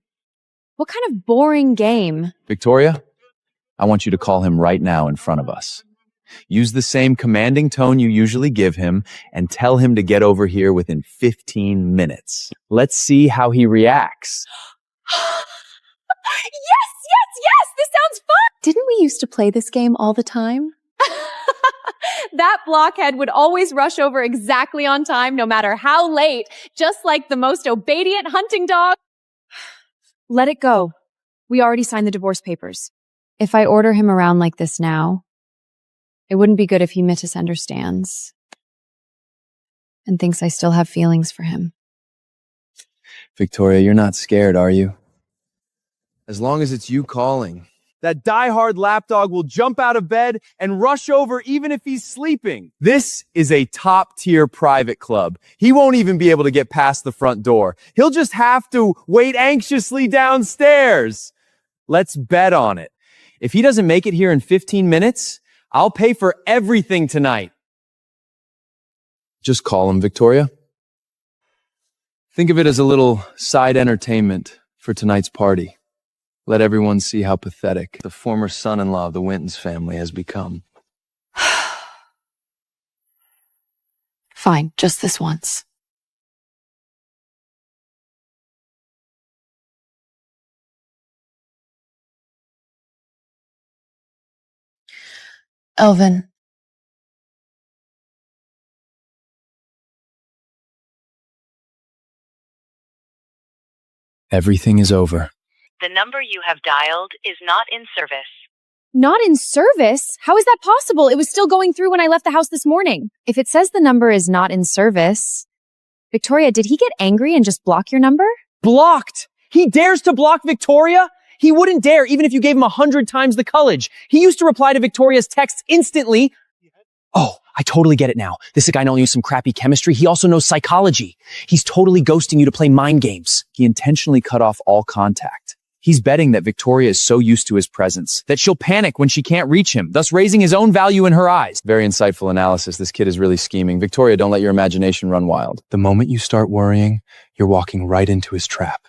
What kind of boring game? Victoria, I want you to call him right now in front of us. Use the same commanding tone you usually give him and tell him to get over here within 15 minutes. Let's see how he reacts. Yes! This sounds fun! Didn't we used to play this game all the time? That blockhead would always rush over exactly on time, no matter how late, just like the most obedient hunting dog. Let it go. We already signed the divorce papers. If I order him around like this now, it wouldn't be good if he misunderstands and thinks I still have feelings for him. Victoria, you're not scared, are you? As long as it's you calling. That diehard lapdog will jump out of bed and rush over even if he's sleeping. This is a top-tier private club. He won't even be able to get past the front door. He'll just have to wait anxiously downstairs. Let's bet on it. If he doesn't make it here in 15 minutes, I'll pay for everything tonight. Just call him, Victoria. Think of it as a little side entertainment for tonight's party. Let everyone see how pathetic the former son-in-law of the Wintons family has become. Fine, just this once. Elvin. Everything is over. The number you have dialed is not in service. Not in service? How is that possible? It was still going through when I left the house this morning. If it says the number is not in service... Victoria, did he get angry and just block your number? Blocked! He dares to block Victoria? He wouldn't dare even if you gave him 100 times the courage. He used to reply to Victoria's texts instantly. Oh, I totally get it now. This guy not only knows some crappy chemistry, he also knows psychology. He's totally ghosting you to play mind games. He intentionally cut off all contact. He's betting that Victoria is so used to his presence that she'll panic when she can't reach him, thus raising his own value in her eyes. Very insightful analysis. This kid is really scheming. Victoria, don't let your imagination run wild. The moment you start worrying, you're walking right into his trap.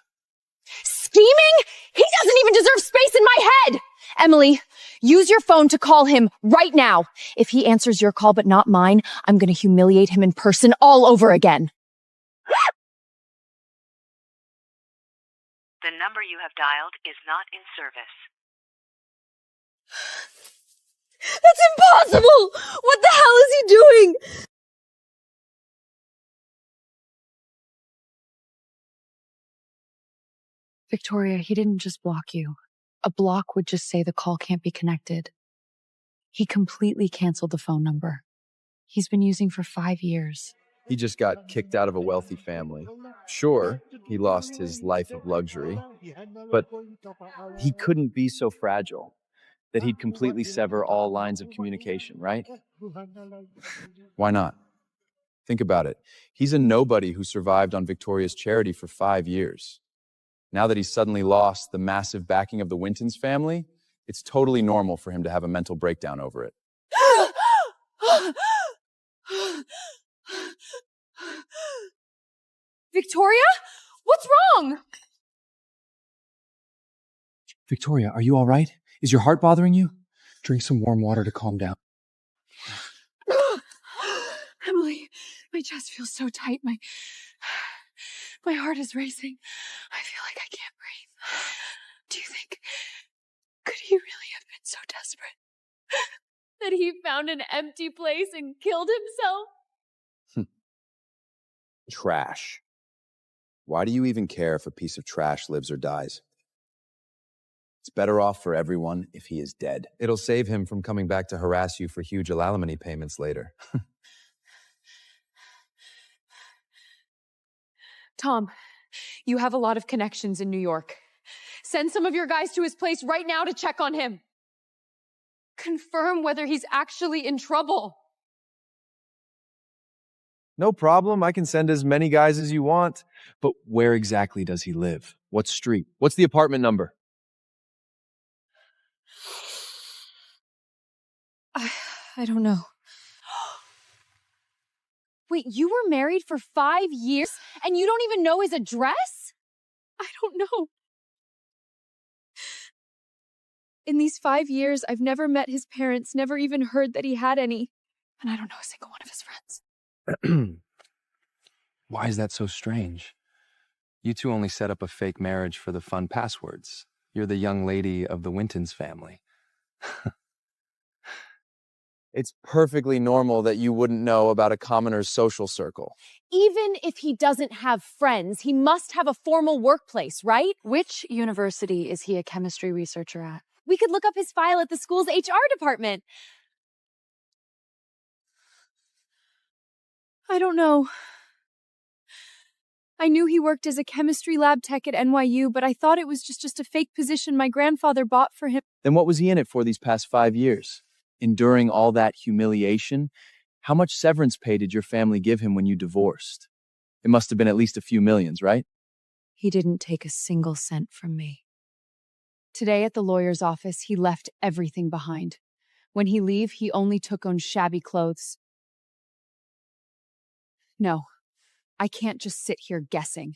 Scheming? He doesn't even deserve space in my head! Emily, use your phone to call him right now. If he answers your call but not mine, I'm gonna humiliate him in person all over again. The number you have dialed is not in service. That's impossible! What the hell is he doing? Victoria, he didn't just block you. A block would just say the call can't be connected. He completely canceled the phone number. He's been using for 5 years. He just got kicked out of a wealthy family. Sure, he lost his life of luxury, but he couldn't be so fragile that he'd completely sever all lines of communication, right? Why not? Think about it. He's a nobody who survived on Victoria's charity for 5 years. Now that he's suddenly lost the massive backing of the Wintons family, it's totally normal for him to have a mental breakdown over it. Victoria? What's wrong? Victoria, are you all right? Is your heart bothering you? Drink some warm water to calm down. Emily, my chest feels so tight. My heart is racing. I feel like I can't breathe. Do you think, could he really have been so desperate that he found an empty place and killed himself? Trash. Why do you even care if a piece of trash lives or dies? It's better off for everyone if he is dead. It'll save him from coming back to harass you for huge alimony payments later. Tom, you have a lot of connections in New York. Send some of your guys to his place right now to check on him. Confirm whether he's actually in trouble. No problem. I can send as many guys as you want. But where exactly does he live? What street? What's the apartment number? I don't know. Wait, you were married for 5 years and you don't even know his address? I don't know. In these 5 years, I've never met his parents, never even heard that he had any. And I don't know a single one of his friends. Why is that so strange? You two only set up a fake marriage for the fun passwords. You're the young lady of the Wintons family. It's perfectly normal that you wouldn't know about a commoner's social circle. Even if he doesn't have friends, he must have a formal workplace, right? Which university is he a chemistry researcher at? We could look up his file at the school's HR department. I don't know. I knew he worked as a chemistry lab tech at NYU, but I thought it was just a fake position my grandfather bought for him. Then what was he in it for these past 5 years? Enduring all that humiliation? How much severance pay did your family give him when you divorced? It must have been at least a few millions, right? He didn't take a single cent from me. Today at the lawyer's office, he left everything behind. When he leave, he only took on shabby clothes. No, I can't just sit here guessing.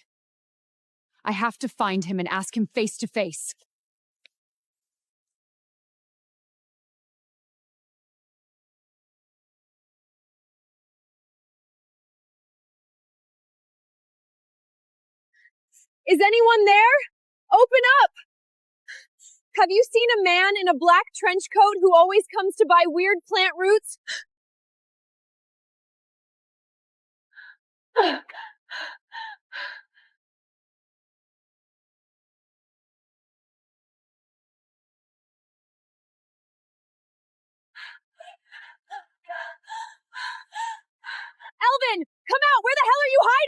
I have to find him and ask him face to face. Is anyone there? Open up! Have you seen a man in a black trench coat who always comes to buy weird plant roots?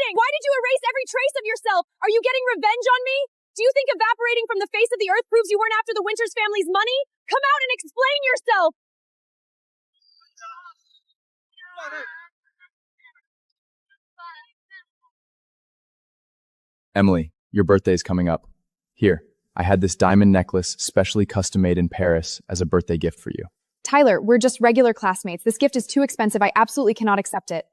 thinking? Why did you erase every trace of yourself? Are you getting revenge on me? Do you think evaporating from the face of the earth proves you weren't after the Winters family's money? Come out and explain yourself! Emily, your birthday is coming up. Here, I had this diamond necklace specially custom made in Paris as a birthday gift for you. Tyler, we're just regular classmates. This gift is too expensive. I absolutely cannot accept it.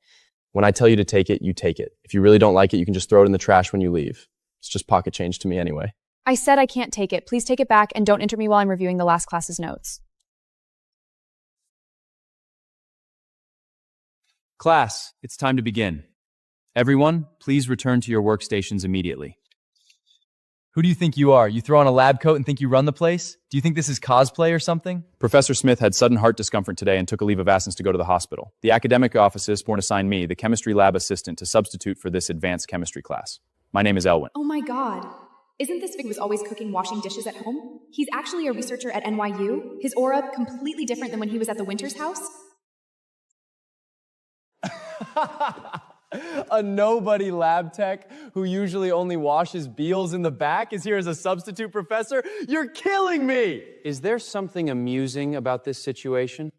When I tell you to take it, you take it. If you really don't like it, you can just throw it in the trash when you leave. It's just pocket change to me anyway. I said I can't take it. Please take it back and don't enter me while I'm reviewing the last class's notes. Class, it's time to begin. Everyone, please return to your workstations immediately. Who do you think you are? You throw on a lab coat and think you run the place? Do you think this is cosplay or something? Professor Smith had sudden heart discomfort today and took a leave of absence to go to the hospital. The academic office born assigned me, the chemistry lab assistant, to substitute for this advanced chemistry class. My name is Elwin. Oh my god. Isn't this Vic who was always cooking, washing dishes at home? He's actually a researcher at NYU. His aura completely different than when he was at the Winters house. A nobody lab tech who usually only washes Beals in the back is here as a substitute professor? You're killing me! Is there something amusing about this situation?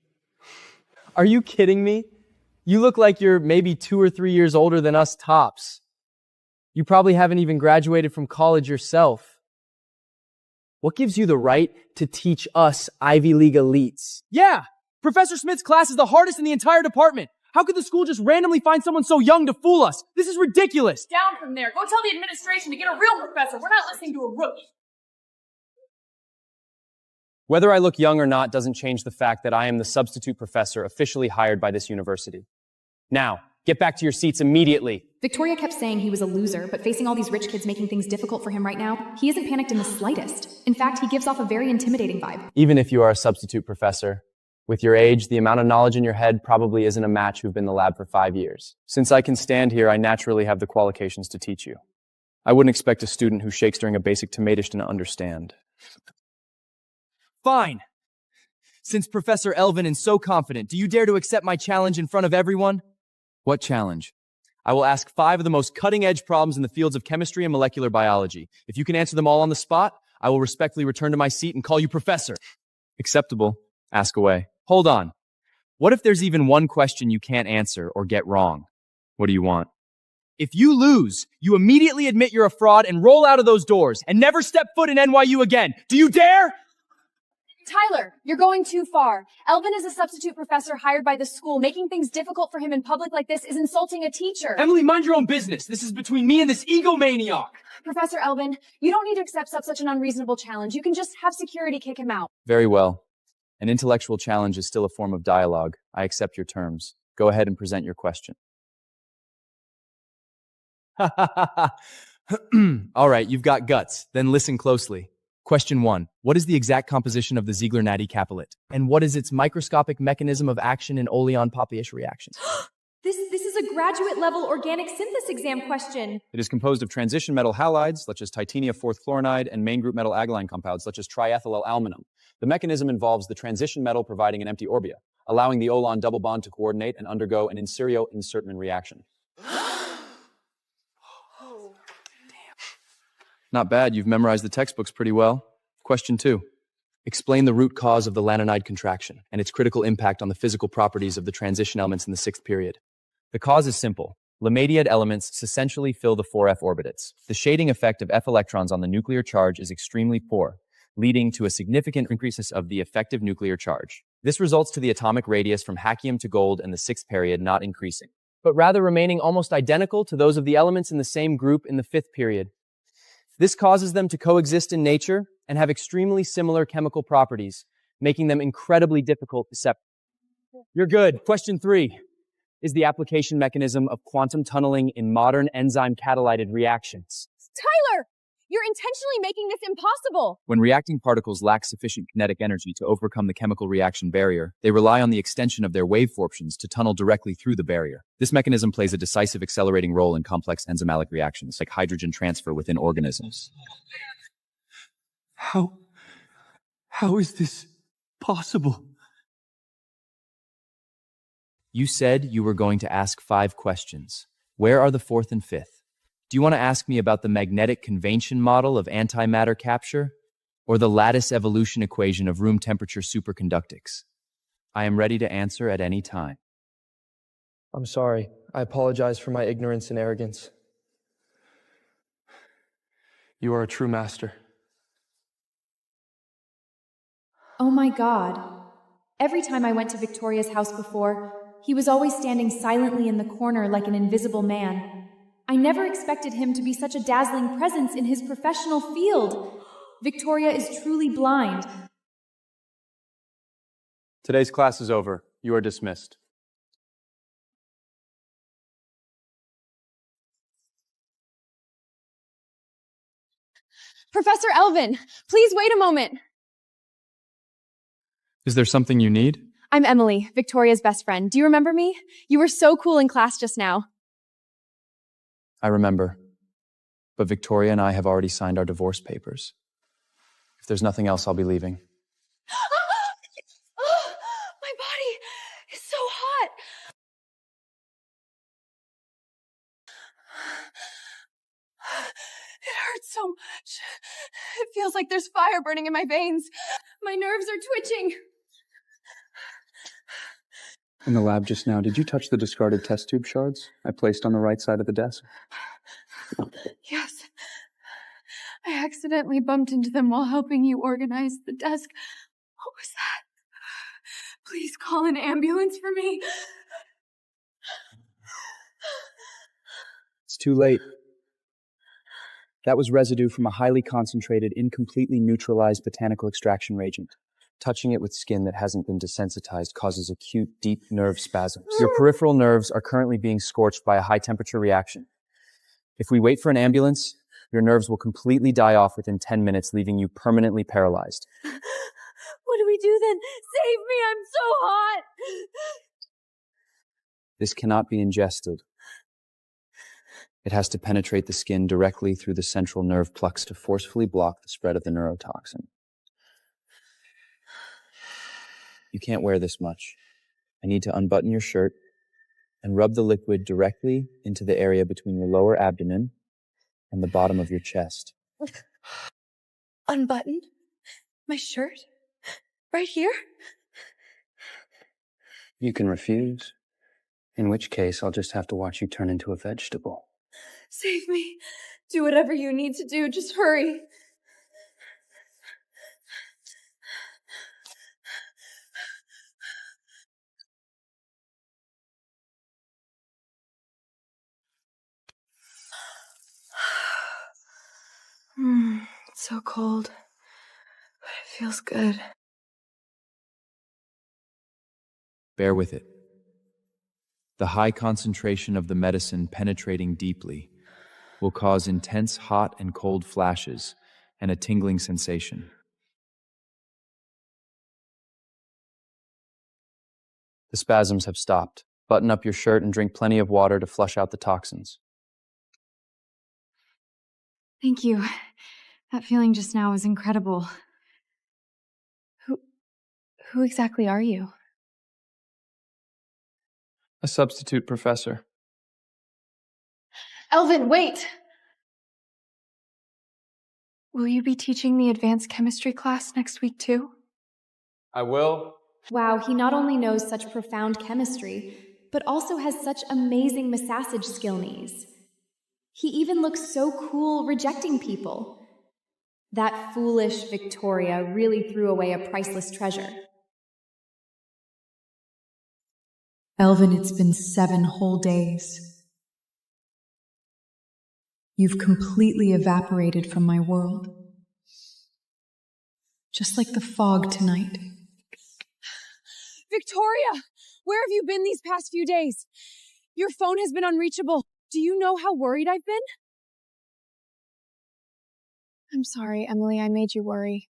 Are you kidding me? You look like you're maybe 2 or 3 years older than us tops. You probably haven't even graduated from college yourself. What gives you the right to teach us Ivy League elites? Yeah! Professor Smith's class is the hardest in the entire department. How could the school just randomly find someone so young to fool us? This is ridiculous! Down from there. Go tell the administration to get a real professor. We're not listening to a rookie. Whether I look young or not doesn't change the fact that I am the substitute professor officially hired by this university. Now, get back to your seats immediately. Victoria kept saying he was a loser, but facing all these rich kids making things difficult for him right now, he isn't panicked in the slightest. In fact, he gives off a very intimidating vibe. Even if you are a substitute professor, with your age, the amount of knowledge in your head probably isn't a match who've been in the lab for 5 years. Since I can stand here, I naturally have the qualifications to teach you. I wouldn't expect a student who shakes during a basic tomatoish to understand. Fine. Since Professor Elvin is so confident, do you dare to accept my challenge in front of everyone? What challenge? I will ask 5 of the most cutting-edge problems in the fields of chemistry and molecular biology. If you can answer them all on the spot, I will respectfully return to my seat and call you professor. Acceptable. Ask away. Hold on. What if there's even one question you can't answer or get wrong? What do you want? If you lose, you immediately admit you're a fraud and roll out of those doors and never step foot in NYU again. Do you dare? Tyler, you're going too far. Elvin is a substitute professor hired by the school. Making things difficult for him in public like this is insulting a teacher. Emily, mind your own business. This is between me and this egomaniac. Professor Elvin, you don't need to accept such an unreasonable challenge. You can just have security kick him out. Very well. An intellectual challenge is still a form of dialogue. I accept your terms. Go ahead and present your question. All right, you've got guts. Then listen closely. Question 1. What is the exact composition of the Ziegler-Natty capillate? And what is its microscopic mechanism of action in oleon-Poppyish reactions? This is a graduate-level organic synthesis exam question. It is composed of transition metal halides, such as titania 4th fluorinide, and main group metal alkyline compounds, such as triethylaluminum. The mechanism involves the transition metal providing an empty orbia, allowing the olon double bond to coordinate and undergo an in serio insertment reaction. Not bad, you've memorized the textbooks pretty well. Question 2. Explain the root cause of the Lannanide contraction and its critical impact on the physical properties of the transition elements in the 6th period. The cause is simple. Lamidiad elements essentially fill the 4f orbitates. The shading effect of f electrons on the nuclear charge is extremely poor, leading to a significant increase of the effective nuclear charge. This results to the atomic radius from hafnium to gold in the 6th period not increasing, but rather remaining almost identical to those of the elements in the same group in the 5th period. This causes them to coexist in nature and have extremely similar chemical properties, making them incredibly difficult to separate. You're good. Question 3 is the application mechanism of quantum tunneling in modern enzyme catalyted reactions. Tyler, you're intentionally making this impossible. When reacting particles lack sufficient kinetic energy to overcome the chemical reaction barrier, they rely on the extension of their waveforms to tunnel directly through the barrier. This mechanism plays a decisive accelerating role in complex enzymatic reactions, like hydrogen transfer within organisms. How is this possible? You said you were going to ask 5 questions. Where are the fourth and fifth? Do you want to ask me about the magnetic convection model of antimatter capture or the lattice evolution equation of room temperature superconductics? I am ready to answer at any time. I'm sorry. I apologize for my ignorance and arrogance. You are a true master. Oh my God. Every time I went to Victoria's house before, he was always standing silently in the corner like an invisible man. I never expected him to be such a dazzling presence in his professional field. Victoria is truly blind. Today's class is over. You are dismissed. Professor Elvin, please wait a moment. Is there something you need? I'm Emily, Victoria's best friend. Do you remember me? You were so cool in class just now. I remember. But Victoria and I have already signed our divorce papers. If there's nothing else, I'll be leaving. My body is so hot. It hurts so much. It feels like there's fire burning in my veins. My nerves are twitching. In the lab just now, did you touch the discarded test tube shards I placed on the right side of the desk? Yes. I accidentally bumped into them while helping you organize the desk. What was that? Please call an ambulance for me. It's too late. That was residue from a highly concentrated, incompletely neutralized botanical extraction reagent. Touching it with skin that hasn't been desensitized causes acute, deep nerve spasms. Your peripheral nerves are currently being scorched by a high-temperature reaction. If we wait for an ambulance, your nerves will completely die off within 10 minutes, leaving you permanently paralyzed. What do we do then? Save me, I'm so hot! This cannot be ingested. It has to penetrate the skin directly through the central nerve plucks to forcefully block the spread of the neurotoxin. You can't wear this much. I need to unbutton your shirt and rub the liquid directly into the area between your lower abdomen and the bottom of your chest. Unbutton? My shirt? Right here? You can refuse, in which case I'll just have to watch you turn into a vegetable. Save me. Do whatever you need to do, just hurry. It's so cold, but it feels good. Bear with it. The high concentration of the medicine penetrating deeply will cause intense hot and cold flashes and a tingling sensation. The spasms have stopped. Button up your shirt and drink plenty of water to flush out the toxins. Thank you. That feeling just now was incredible. Who exactly are you? A substitute professor. Elvin, wait! Will you be teaching the advanced chemistry class next week too? I will. Wow, he not only knows such profound chemistry, but also has such amazing massage skills. He even looks so cool rejecting people. That foolish Victoria really threw away a priceless treasure. Elvin, it's been 7 whole days. You've completely evaporated from my world. Just like the fog tonight. Victoria! Where have you been these past few days? Your phone has been unreachable. Do you know how worried I've been? I'm sorry, Emily, I made you worry.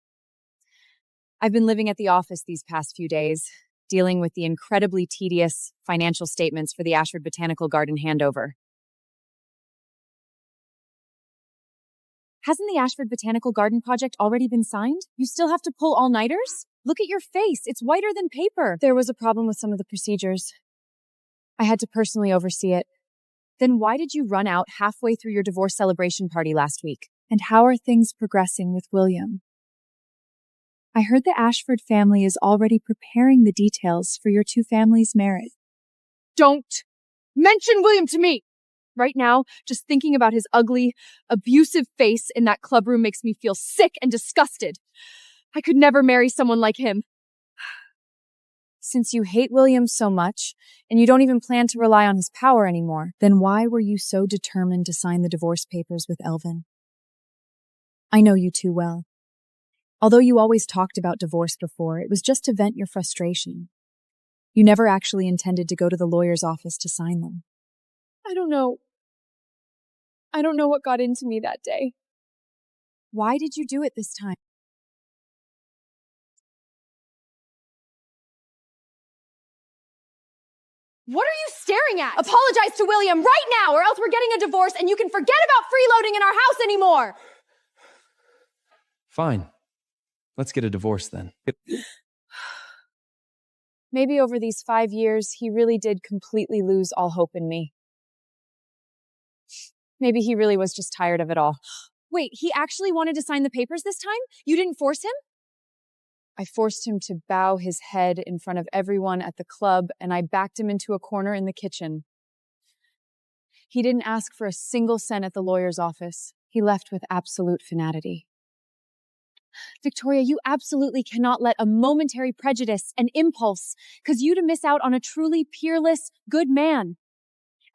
I've been living at the office these past few days, dealing with the incredibly tedious financial statements for the Ashford Botanical Garden handover. Hasn't the Ashford Botanical Garden project already been signed? You still have to pull all-nighters? Look at your face. It's whiter than paper. There was a problem with some of the procedures. I had to personally oversee it. Then why did you run out halfway through your divorce celebration party last week? And how are things progressing with William? I heard the Ashford family is already preparing the details for your two families' marriage. Don't mention William to me! Right now, just thinking about his ugly, abusive face in that clubroom makes me feel sick and disgusted. I could never marry someone like him. Since you hate William so much, and you don't even plan to rely on his power anymore, then why were you so determined to sign the divorce papers with Elvin? I know you too well. Although you always talked about divorce before, it was just to vent your frustration. You never actually intended to go to the lawyer's office to sign them. I don't know what got into me that day. Why did you do it this time? What are you staring at? Apologize to William right now, or else we're getting a divorce and you can forget about freeloading in our house anymore! Fine. Let's get a divorce then. Maybe over these 5 years, he really did completely lose all hope in me. Maybe he really was just tired of it all. Wait, he actually wanted to sign the papers this time? You didn't force him? I forced him to bow his head in front of everyone at the club, and I backed him into a corner in the kitchen. He didn't ask for a single cent at the lawyer's office. He left with absolute finality. Victoria, you absolutely cannot let a momentary prejudice and impulse cause you to miss out on a truly peerless, good man.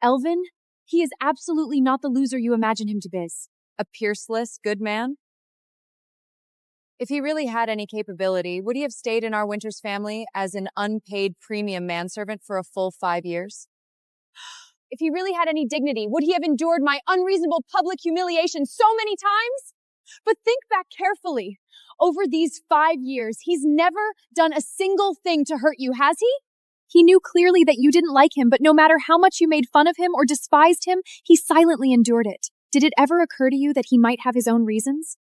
Elvin, he is absolutely not the loser you imagine him to be. A peerless, good man? If he really had any capability, would he have stayed in our Winters family as an unpaid premium manservant for a full 5 years? If he really had any dignity, would he have endured my unreasonable public humiliation so many times? But think back carefully. Over these 5 years, he's never done a single thing to hurt you, has he? He knew clearly that you didn't like him, but no matter how much you made fun of him or despised him, he silently endured it. Did it ever occur to you that he might have his own reasons?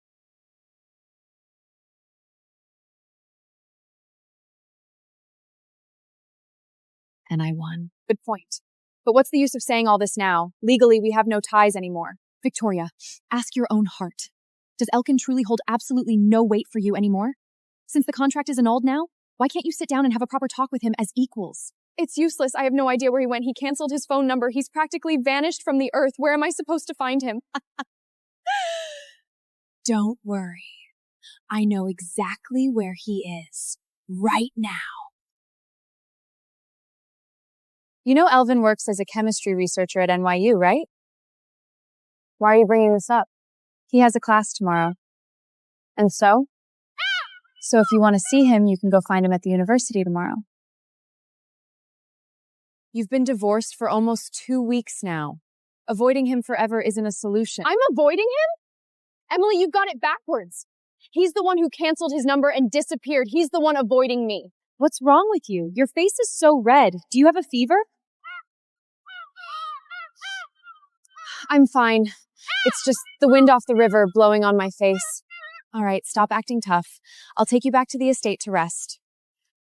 And I won. Good point. But what's the use of saying all this now? Legally, we have no ties anymore. Victoria, ask your own heart. Does Elkin truly hold absolutely no weight for you anymore? Since the contract is annulled now, why can't you sit down and have a proper talk with him as equals? It's useless. I have no idea where he went. He canceled his phone number. He's practically vanished from the earth. Where am I supposed to find him? Don't worry. I know exactly where he is. Right now. You know Elvin works as a chemistry researcher at NYU, right? Why are you bringing this up? He has a class tomorrow. And so? So if you want to see him, you can go find him at the university tomorrow. You've been divorced for almost 2 weeks now. Avoiding him forever isn't a solution. I'm avoiding him? Emily, you've got it backwards. He's the one who canceled his number and disappeared. He's the one avoiding me. What's wrong with you? Your face is so red. Do you have a fever? I'm fine. It's just the wind off the river blowing on my face. All right, stop acting tough. I'll take you back to the estate to rest.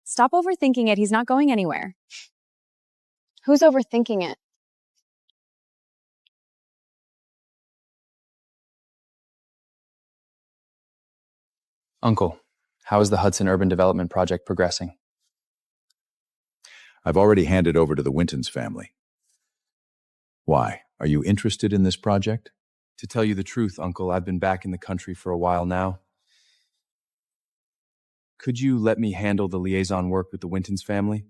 Stop overthinking it. He's not going anywhere. Who's overthinking it? Uncle, how is the Hudson Urban Development Project progressing? I've already handed over to the Wintons family. Why? Are you interested in this project? To tell you the truth, Uncle, I've been back in the country for a while now. Could you let me handle the liaison work with the Wintons family?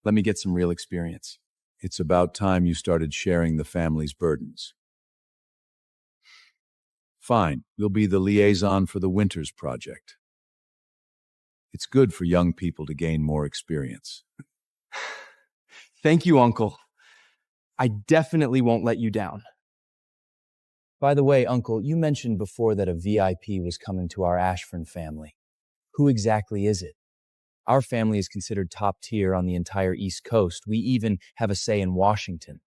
Let me get some real experience. It's about time you started sharing the family's burdens. Fine, you'll be the liaison for the Winters project. It's good for young people to gain more experience. Thank you, Uncle. I definitely won't let you down. By the way, Uncle, you mentioned before that a VIP was coming to our Ashford family. Who exactly is it? Our family is considered top tier on the entire East Coast. We even have a say in Washington.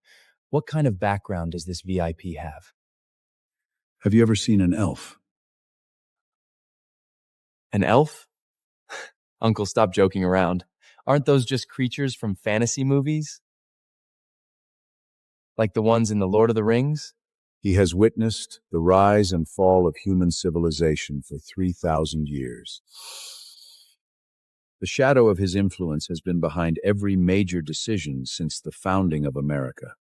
What kind of background does this VIP have? Have you ever seen an elf? An elf? Uncle, stop joking around. Aren't those just creatures from fantasy movies? Like the ones in The Lord of the Rings? He has witnessed the rise and fall of human civilization for 3,000 years. The shadow of his influence has been behind every major decision since the founding of America.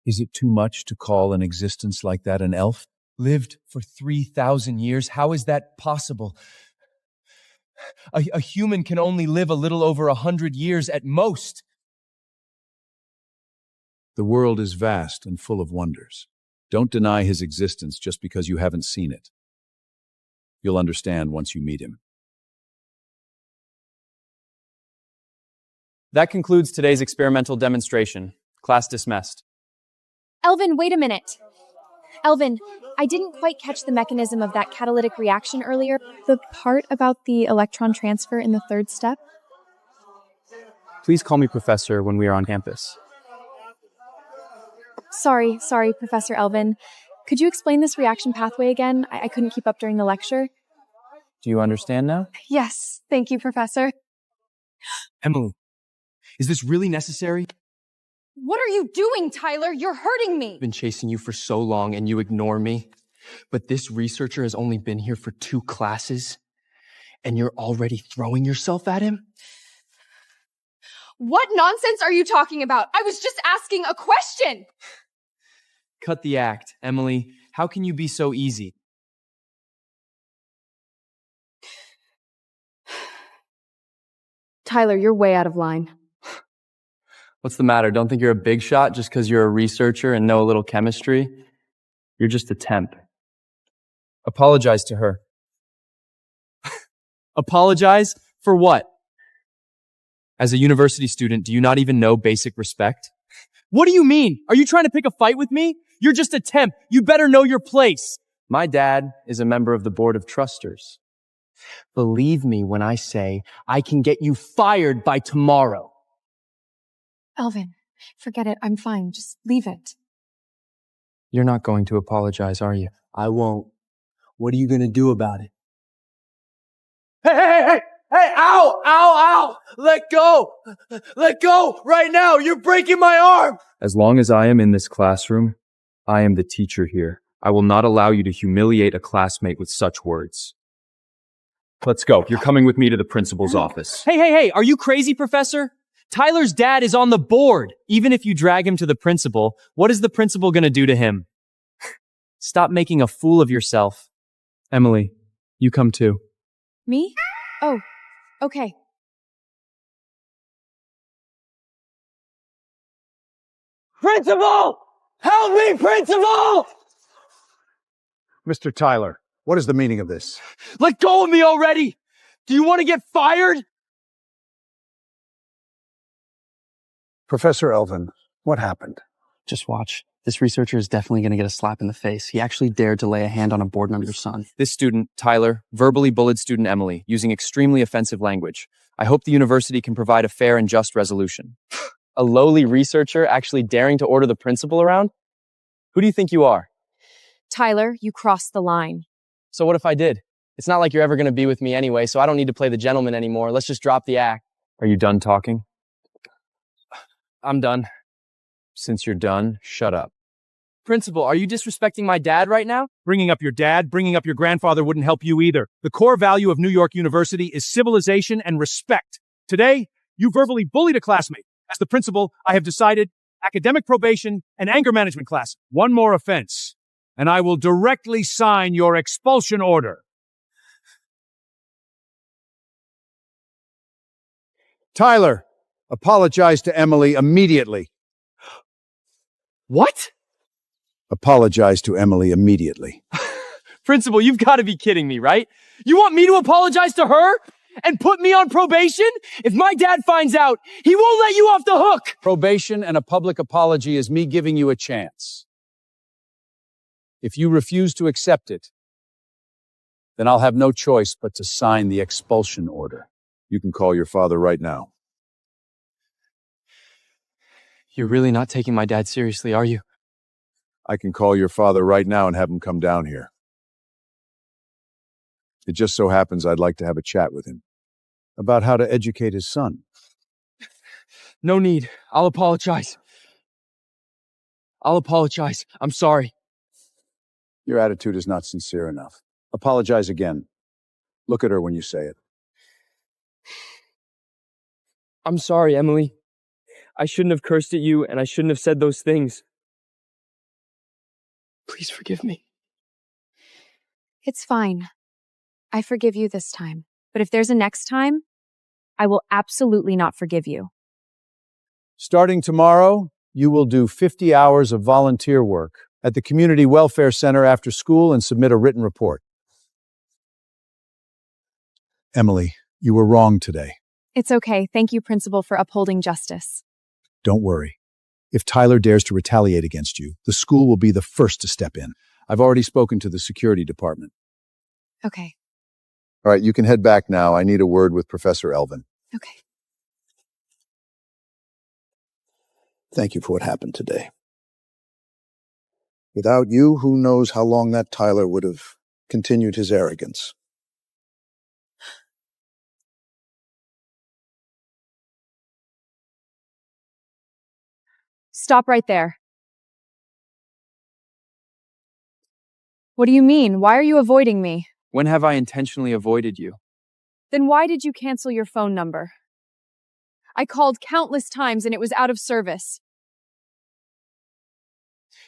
Is it too much to call an existence like that an elf? Lived for 3,000 years? How is that possible? A human can only live a little over 100 years at most. The world is vast and full of wonders. Don't deny his existence just because you haven't seen it. You'll understand once you meet him. That concludes today's experimental demonstration. Class dismissed. Elvin, wait a minute. Elvin, I didn't quite catch the mechanism of that catalytic reaction earlier. The part about the electron transfer in the third step? Please call me Professor when we are on campus. Sorry, Professor Elvin. Could you explain this reaction pathway again? I couldn't keep up during the lecture. Do you understand now? Yes, thank you, Professor. Emily, is this really necessary? What are you doing, Tyler? You're hurting me. I've been chasing you for so long and you ignore me. But this researcher has only been here for 2 classes and you're already throwing yourself at him? What nonsense are you talking about? I was just asking a question. Cut the act. Emily, how can you be so easy? Tyler, you're way out of line. What's the matter? Don't think you're a big shot just because you're a researcher and know a little chemistry? You're just a temp. Apologize to her. Apologize? For what? As a university student, do you not even know basic respect? What do you mean? Are you trying to pick a fight with me? You're just a temp. You better know your place. My dad is a member of the board of trusters. Believe me when I say I can get you fired by tomorrow. Elvin, forget it. I'm fine. Just leave it. You're not going to apologize, are you? I won't. What are you going to do about it? Hey, ow! Let go right now. You're breaking my arm. As long as I am in this classroom, I am the teacher here. I will not allow you to humiliate a classmate with such words. Let's go. You're coming with me to the principal's office. Hey, are you crazy, Professor? Tyler's dad is on the board. Even if you drag him to the principal, what is the principal going to do to him? Stop making a fool of yourself. Emily, you come too. Me? Oh, okay. Principal! Help me, principal! Mr. Tyler, what is the meaning of this? Let go of me already! Do you want to get fired? Professor Elvin, what happened? Just watch. This researcher is definitely going to get a slap in the face. He actually dared to lay a hand on a board member's son. This student, Tyler, verbally bullied student Emily using extremely offensive language. I hope the university can provide a fair and just resolution. A lowly researcher actually daring to order the principal around? Who do you think you are? Tyler, you crossed the line. So what if I did? It's not like you're ever going to be with me anyway, so I don't need to play the gentleman anymore. Let's just drop the act. Are you done talking? I'm done. Since you're done, shut up. Principal, are you disrespecting my dad right now? Bringing up your dad, bringing up your grandfather wouldn't help you either. The core value of New York University is civilization and respect. Today, you verbally bullied a classmate. As the principal, I have decided academic probation and anger management class. One more offense, and I will directly sign your expulsion order. Tyler, apologize to Emily immediately. What? Apologize to Emily immediately. Principal, you've got to be kidding me, right? You want me to apologize to her and put me on probation? If my dad finds out, he won't let you off the hook. Probation and a public apology is me giving you a chance. If you refuse to accept it, then I'll have no choice but to sign the expulsion order. You can call your father right now. You're really not taking my dad seriously, are you? I can call your father right now and have him come down here. It just so happens I'd like to have a chat with him about how to educate his son. No need. I'll apologize. I'll apologize. I'm sorry. Your attitude is not sincere enough. Apologize again. Look at her when you say it. I'm sorry, Emily. I shouldn't have cursed at you, and I shouldn't have said those things. Please forgive me. It's fine. I forgive you this time. But if there's a next time, I will absolutely not forgive you. Starting tomorrow, you will do 50 hours of volunteer work at the Community Welfare Center after school and submit a written report. Emily, you were wrong today. It's okay. Thank you, Principal, for upholding justice. Don't worry. If Tyler dares to retaliate against you, the school will be the first to step in. I've already spoken to the security department. Okay. All right, you can head back now. I need a word with Professor Elvin. Okay. Thank you for what happened today. Without you, who knows how long that Tyler would have continued his arrogance. Stop right there. What do you mean? Why are you avoiding me? When have I intentionally avoided you? Then why did you cancel your phone number? I called countless times and it was out of service.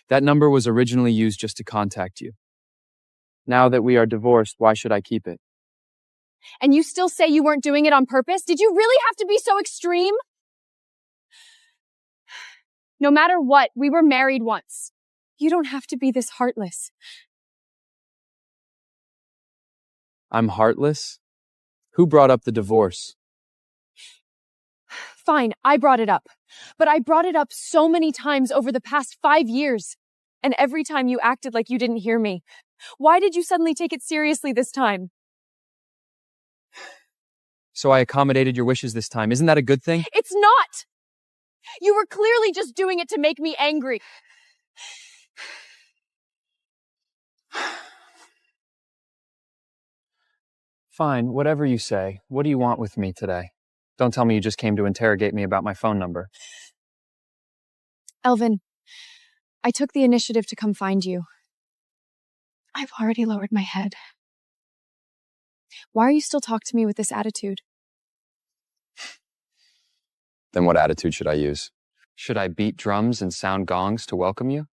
That number was originally used just to contact you. Now that we are divorced, why should I keep it? And you still say you weren't doing it on purpose? Did you really have to be so extreme? No matter what, we were married once. You don't have to be this heartless. I'm heartless? Who brought up the divorce? Fine, I brought it up. But I brought it up so many times over the past 5 years. And every time you acted like you didn't hear me. Why did you suddenly take it seriously this time? So I accommodated your wishes this time. Isn't that a good thing? It's not! You were clearly just doing it to make me angry. Fine, whatever you say. What do you want with me today? Don't tell me you just came to interrogate me about my phone number. Elvin, I took the initiative to come find you. I've already lowered my head. Why are you still talking to me with this attitude? Then what attitude should I use? Should I beat drums and sound gongs to welcome you?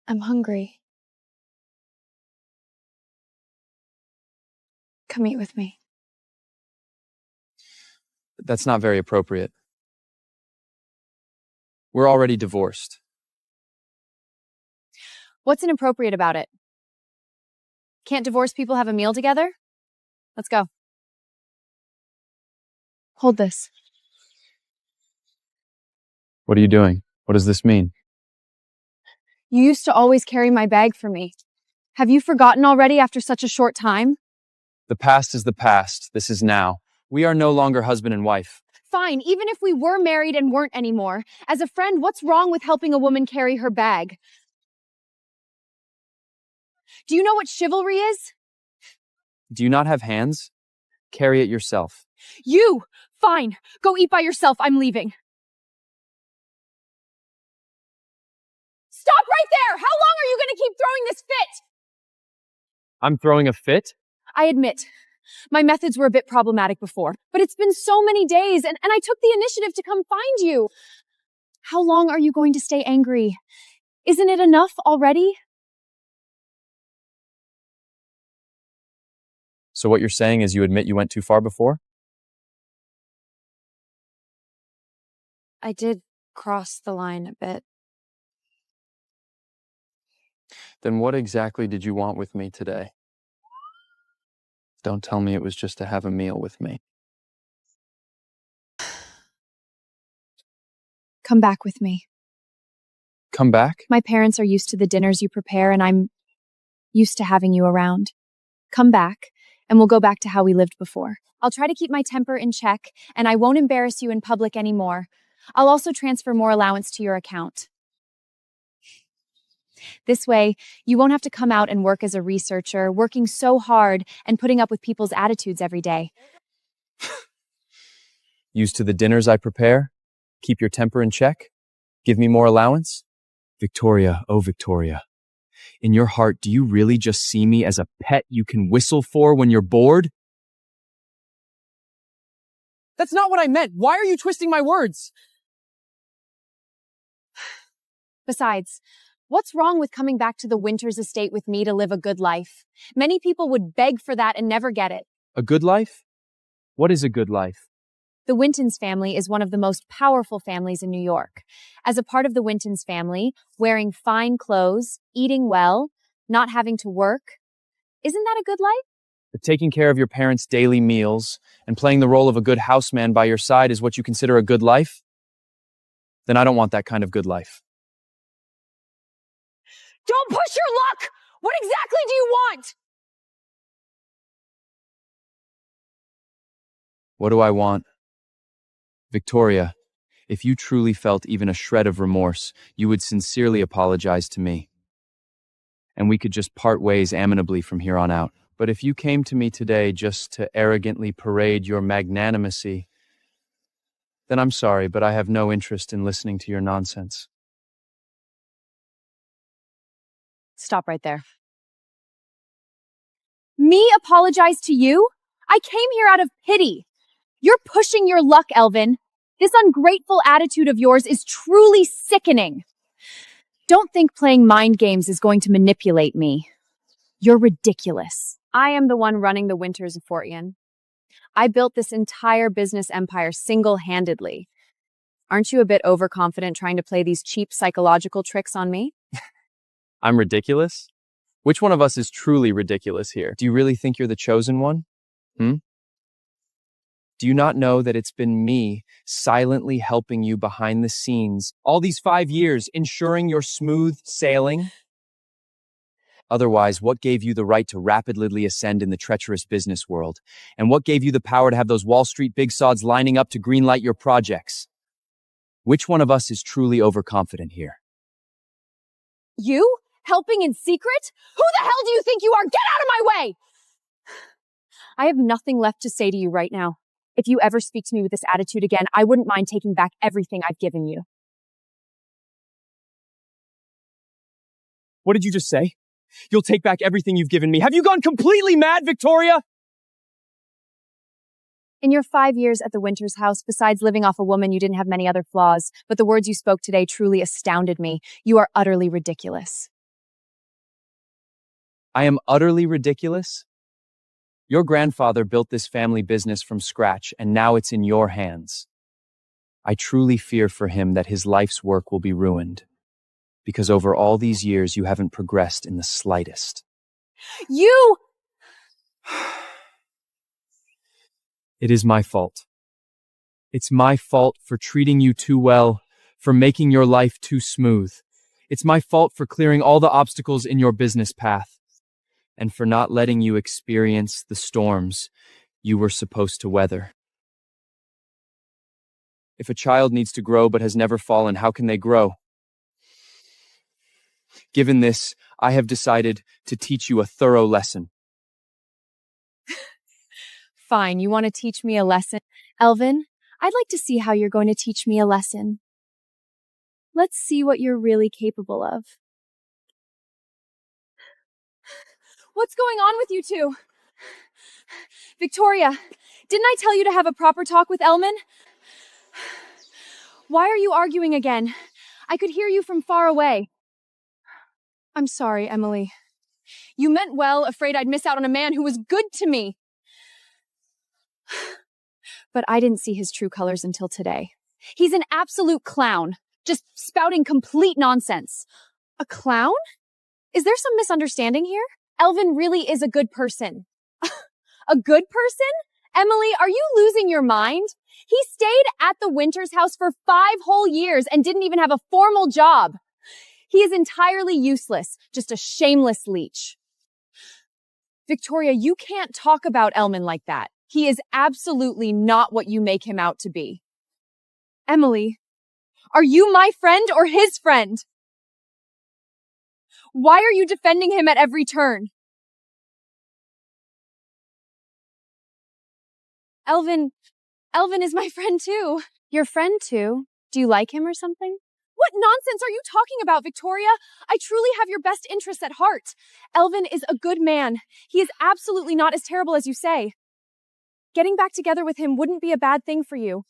I'm hungry. Come eat with me. That's not very appropriate. We're already divorced. What's inappropriate about it? Can't divorced people have a meal together? Let's go. Hold this. What are you doing? What does this mean? You used to always carry my bag for me. Have you forgotten already after such a short time? The past is the past. This is now. We are no longer husband and wife. Fine, even if we were married and weren't anymore. As a friend, what's wrong with helping a woman carry her bag? Do you know what chivalry is? Do you not have hands? Carry it yourself. You! Fine. Go eat by yourself. I'm leaving. Stop right there! How long are you going to keep throwing this fit? I'm throwing a fit? I admit, my methods were a bit problematic before, but it's been so many days, and I took the initiative to come find you. How long are you going to stay angry? Isn't it enough already? So what you're saying is you admit you went too far before? I did cross the line a bit. Then what exactly did you want with me today? Don't tell me it was just to have a meal with me. Come back with me. Come back? My parents are used to the dinners you prepare, and I'm used to having you around. Come back, and we'll go back to how we lived before. I'll try to keep my temper in check, and I won't embarrass you in public anymore. I'll also transfer more allowance to your account. This way, you won't have to come out and work as a researcher, working so hard and putting up with people's attitudes every day. Used to the dinners I prepare? Keep your temper in check? Give me more allowance? Victoria, oh Victoria. In your heart, do you really just see me as a pet you can whistle for when you're bored? That's not what I meant. Why are you twisting my words? Besides, what's wrong with coming back to the Winters estate with me to live a good life? Many people would beg for that and never get it. A good life? What is a good life? The Wintons family is one of the most powerful families in New York. As a part of the Wintons family, wearing fine clothes, eating well, not having to work, isn't that a good life? If taking care of your parents' daily meals and playing the role of a good houseman by your side is what you consider a good life, then I don't want that kind of good life. Don't push your luck! What exactly do you want? What do I want? Victoria, if you truly felt even a shred of remorse, you would sincerely apologize to me. And we could just part ways amiably from here on out. But if you came to me today just to arrogantly parade your magnanimity, then I'm sorry, but I have no interest in listening to your nonsense. Stop right there. Me apologize to you? I came here out of pity. You're pushing your luck, Elvin. This ungrateful attitude of yours is truly sickening. Don't think playing mind games is going to manipulate me. You're ridiculous. I am the one running the Winters of Fortean. I built this entire business empire single-handedly. Aren't you a bit overconfident trying to play these cheap psychological tricks on me? I'm ridiculous? Which one of us is truly ridiculous here? Do you really think you're the chosen one? Do you not know that it's been me silently helping you behind the scenes all these 5 years, ensuring your smooth sailing? Otherwise, what gave you the right to rapidly ascend in the treacherous business world? And what gave you the power to have those Wall Street big sods lining up to greenlight your projects? Which one of us is truly overconfident here? You? Helping in secret? Who the hell do you think you are? Get out of my way! I have nothing left to say to you right now. If you ever speak to me with this attitude again, I wouldn't mind taking back everything I've given you. What did you just say? You'll take back everything you've given me. Have you gone completely mad, Victoria? In your 5 years at the Winters house, besides living off a woman, you didn't have many other flaws, but the words you spoke today truly astounded me. You are utterly ridiculous. I am utterly ridiculous? Your grandfather built this family business from scratch, and now it's in your hands. I truly fear for him that his life's work will be ruined, because over all these years you haven't progressed in the slightest. You! It is my fault. It's my fault for treating you too well, for making your life too smooth. It's my fault for clearing all the obstacles in your business path, and for not letting you experience the storms you were supposed to weather. If a child needs to grow but has never fallen, how can they grow? Given this, I have decided to teach you a thorough lesson. Fine, you want to teach me a lesson? Elvin, I'd like to see how you're going to teach me a lesson. Let's see what you're really capable of. What's going on with you two? Victoria, didn't I tell you to have a proper talk with Elman? Why are you arguing again? I could hear you from far away. I'm sorry, Emily. You meant well, afraid I'd miss out on a man who was good to me. But I didn't see his true colors until today. He's an absolute clown, just spouting complete nonsense. A clown? Is there some misunderstanding here? Elvin really is a good person. A good person? Emily, are you losing your mind? He stayed at the Winters house for 5 whole years and didn't even have a formal job. He is entirely useless, just a shameless leech. Victoria, you can't talk about Elman like that. He is absolutely not what you make him out to be. Emily, are you my friend or his friend? Why are you defending him at every turn? Elvin, Elvin is my friend too. Your friend too? Do you like him or something? What nonsense are you talking about, Victoria? I truly have your best interests at heart. Elvin is a good man. He is absolutely not as terrible as you say. Getting back together with him wouldn't be a bad thing for you.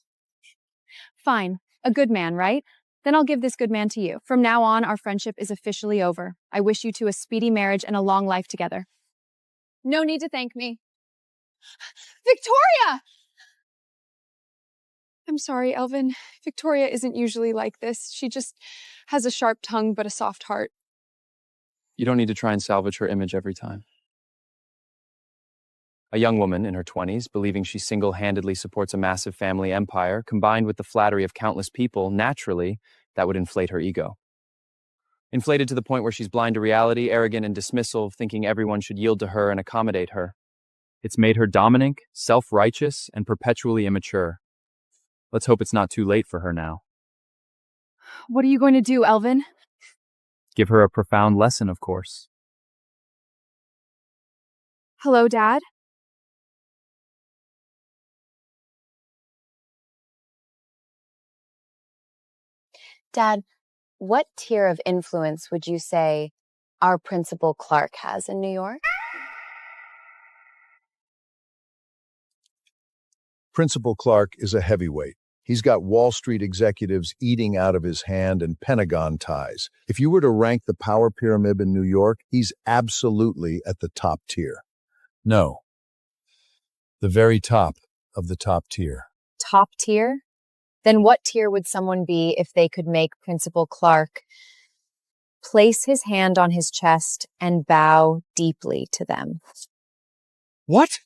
Fine. A good man, right? Then I'll give this good man to you. From now on, our friendship is officially over. I wish you two a speedy marriage and a long life together. No need to thank me. Victoria! I'm sorry, Elvin. Victoria isn't usually like this. She just has a sharp tongue but a soft heart. You don't need to try and salvage her image every time. A young woman in her 20s, believing she single-handedly supports a massive family empire, combined with the flattery of countless people, naturally, that would inflate her ego. Inflated to the point where she's blind to reality, arrogant and dismissive, thinking everyone should yield to her and accommodate her. It's made her dominant, self-righteous, and perpetually immature. Let's hope it's not too late for her now. What are you going to do, Elvin? Give her a profound lesson, of course. Hello, Dad? Dad, what tier of influence would you say our Principal Clark has in New York? Principal Clark is a heavyweight. He's got Wall Street executives eating out of his hand and Pentagon ties. If you were to rank the power pyramid in New York, he's absolutely at the top tier. No, the very top of the top tier. Top tier? Then what tier would someone be if they could make Principal Clark place his hand on his chest and bow deeply to them? What?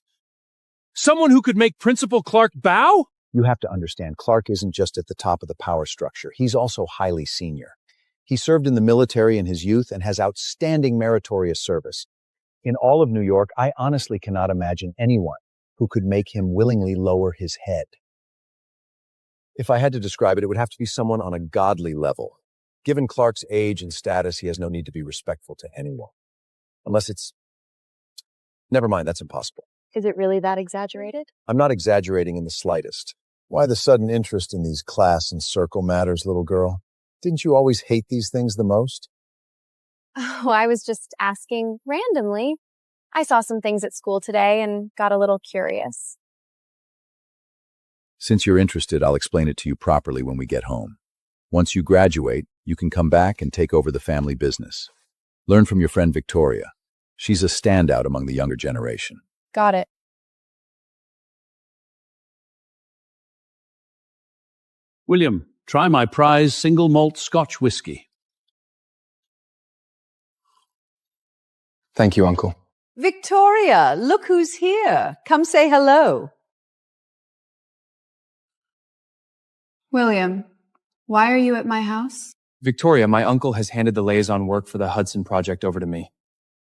Someone who could make Principal Clark bow? You have to understand, Clark isn't just at the top of the power structure. He's also highly senior. He served in the military in his youth and has outstanding meritorious service. In all of New York, I honestly cannot imagine anyone who could make him willingly lower his head. If I had to describe it, it would have to be someone on a godly level. Given Clark's age and status, he has no need to be respectful to anyone. Unless it's... Never mind, that's impossible. Is it really that exaggerated? I'm not exaggerating in the slightest. Why the sudden interest in these class and circle matters, little girl? Didn't you always hate these things the most? Oh, I was just asking randomly. I saw some things at school today and got a little curious. Since you're interested, I'll explain it to you properly when we get home. Once you graduate, you can come back and take over the family business. Learn from your friend Victoria. She's a standout among the younger generation. Got it. William, try my prize single malt Scotch whiskey. Thank you, Uncle. Victoria, look who's here. Come say hello. William, why are you at my house? Victoria, my uncle has handed the liaison work for the Hudson project over to me.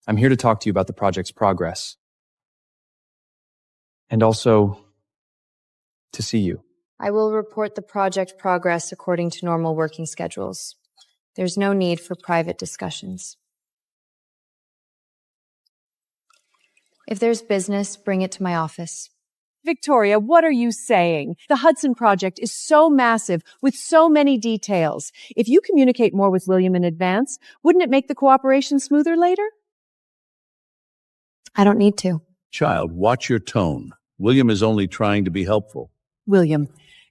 I'm here to talk to you about the project's progress. And also, to see you. I will report the project progress according to normal working schedules. There's no need for private discussions. If there's business, bring it to my office. Victoria, what are you saying? The Hudson project is so massive with so many details. If you communicate more with William in advance, wouldn't it make the cooperation smoother later? I don't need to. Child, watch your tone. William is only trying to be helpful. William,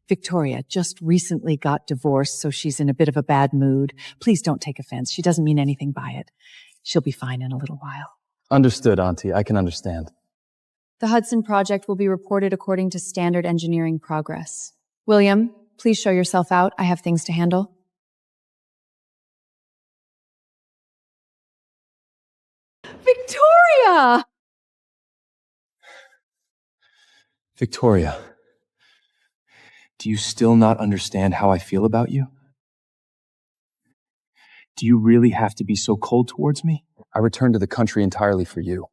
Victoria just recently got divorced, so she's in a bit of a bad mood. Please don't take offense. She doesn't mean anything by it. She'll be fine in a little while. Understood, Auntie. I can understand. The Hudson project will be reported according to standard engineering progress. William, please show yourself out. I have things to handle. Victoria! Victoria, do you still not understand how I feel about you? Do you really have to be so cold towards me? I returned to the country entirely for you.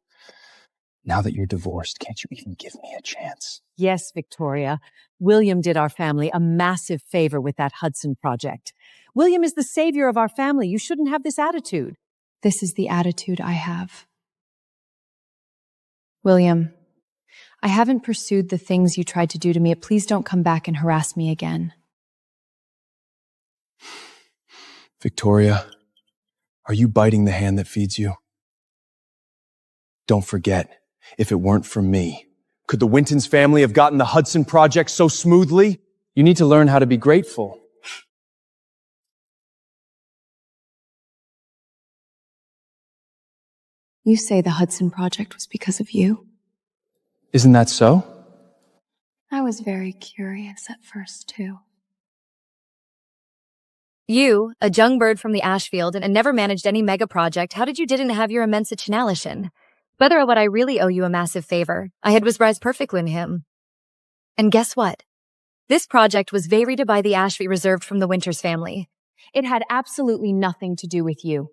Now that you're divorced, can't you even give me a chance? Yes, Victoria. William did our family a massive favor with that Hudson project. William is the savior of our family. You shouldn't have this attitude. This is the attitude I have. William, I haven't pursued the things you tried to do to me. Please don't come back and harass me again. Victoria, are you biting the hand that feeds you? Don't forget, if it weren't for me, could the Winton's family have gotten the Hudson Project so smoothly? You need to learn how to be grateful. You say the Hudson Project was because of you? Isn't that so? I was very curious at first, too. You, a young bird from the Ashfield and never managed any mega project, how did you didn't have your immense chinalishin? Whether what I really owe you a massive favor, I had was rise perfectly in him. And guess what? This project was varied by the Ashby reserved from the Winters family. It had absolutely nothing to do with you.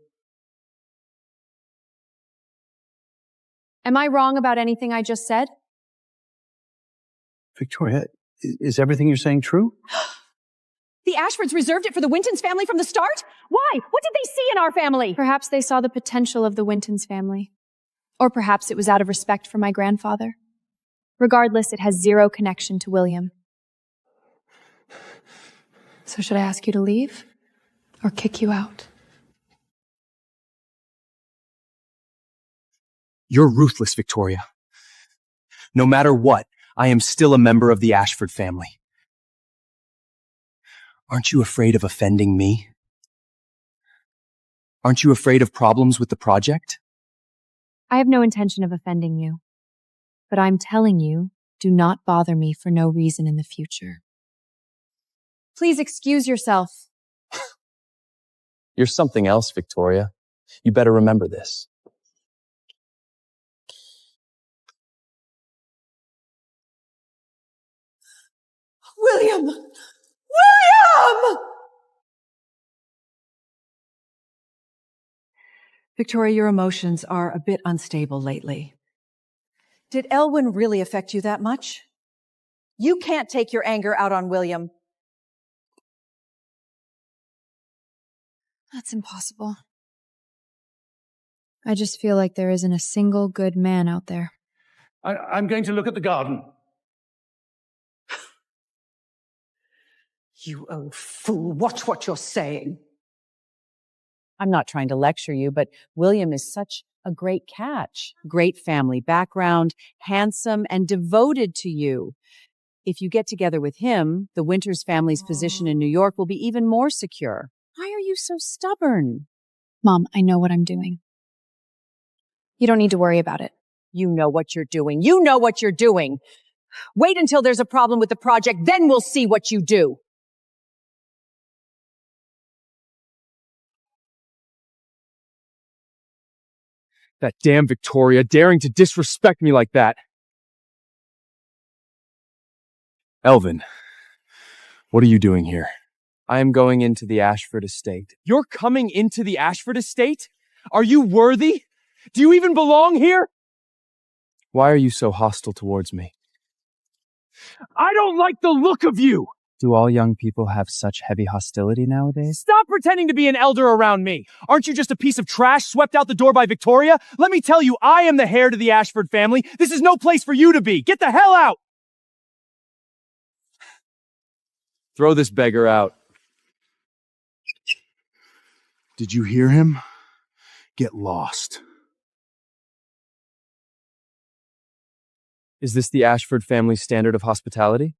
Am I wrong about anything I just said? Victoria, is everything you're saying true? The Ashfords reserved it for the Wintons family from the start? Why? What did they see in our family? Perhaps they saw the potential of the Wintons family. Or perhaps it was out of respect for my grandfather. Regardless, it has zero connection to William. So should I ask you to leave? Or kick you out? You're ruthless, Victoria. No matter what, I am still a member of the Ashford family. Aren't you afraid of offending me? Aren't you afraid of problems with the project? I have no intention of offending you. But I'm telling you, do not bother me for no reason in the future. Please excuse yourself. You're something else, Victoria. You better remember this. William! William! Victoria, your emotions are a bit unstable lately. Did Elwyn really affect you that much? You can't take your anger out on William. That's impossible. I just feel like there isn't a single good man out there. I'm going to look at the garden. You old fool, watch what you're saying. I'm not trying to lecture you, but William is such a great catch. Great family background, handsome and devoted to you. If you get together with him, the Winters family's position in New York will be even more secure. Why are you so stubborn? Mom, I know what I'm doing. You don't need to worry about it. You know what you're doing. You know what you're doing. Wait until there's a problem with the project, then we'll see what you do. That damn Victoria daring to disrespect me like that. Elvin, what are you doing here? I am going into the Ashford estate. You're coming into the Ashford estate? Are you worthy? Do you even belong here? Why are you so hostile towards me? I don't like the look of you! Do all young people have such heavy hostility nowadays? Stop pretending to be an elder around me! Aren't you just a piece of trash swept out the door by Victoria? Let me tell you, I am the heir to the Ashford family. This is no place for you to be. Get the hell out! Throw this beggar out. Did you hear him? Get lost. Is this the Ashford family standard of hospitality?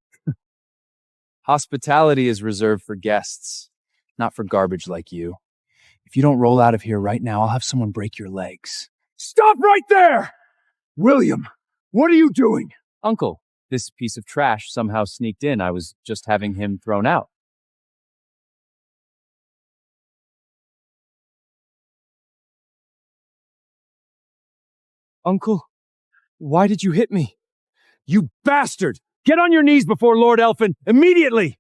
Hospitality is reserved for guests, not for garbage like you. If you don't roll out of here right now, I'll have someone break your legs. Stop right there! William, what are you doing? Uncle, this piece of trash somehow sneaked in. I was just having him thrown out. Uncle, why did you hit me? You bastard! Get on your knees before Lord Elfin, immediately!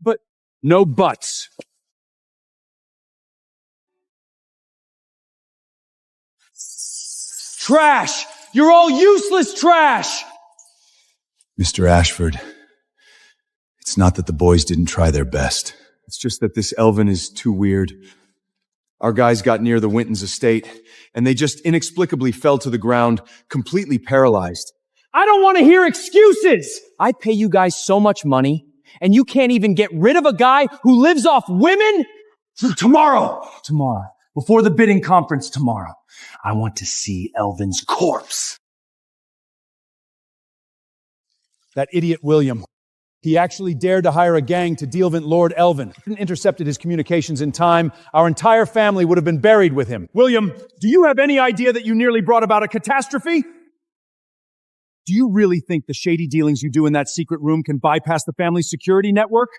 But... No buts. Trash! You're all useless trash! Mr. Ashford, it's not that the boys didn't try their best. It's just that this Elvin is too weird. Our guys got near the Wintons' estate, and they just inexplicably fell to the ground, completely paralyzed. I don't want to hear excuses! I pay you guys so much money, and you can't even get rid of a guy who lives off women? Tomorrow, before the bidding conference tomorrow, I want to see Elvin's corpse. That idiot William. He actually dared to hire a gang to deal with Lord Elvin. If he hadn't intercepted his communications in time, our entire family would have been buried with him. William, do you have any idea that you nearly brought about a catastrophe? Do you really think the shady dealings you do in that secret room can bypass the family's security network?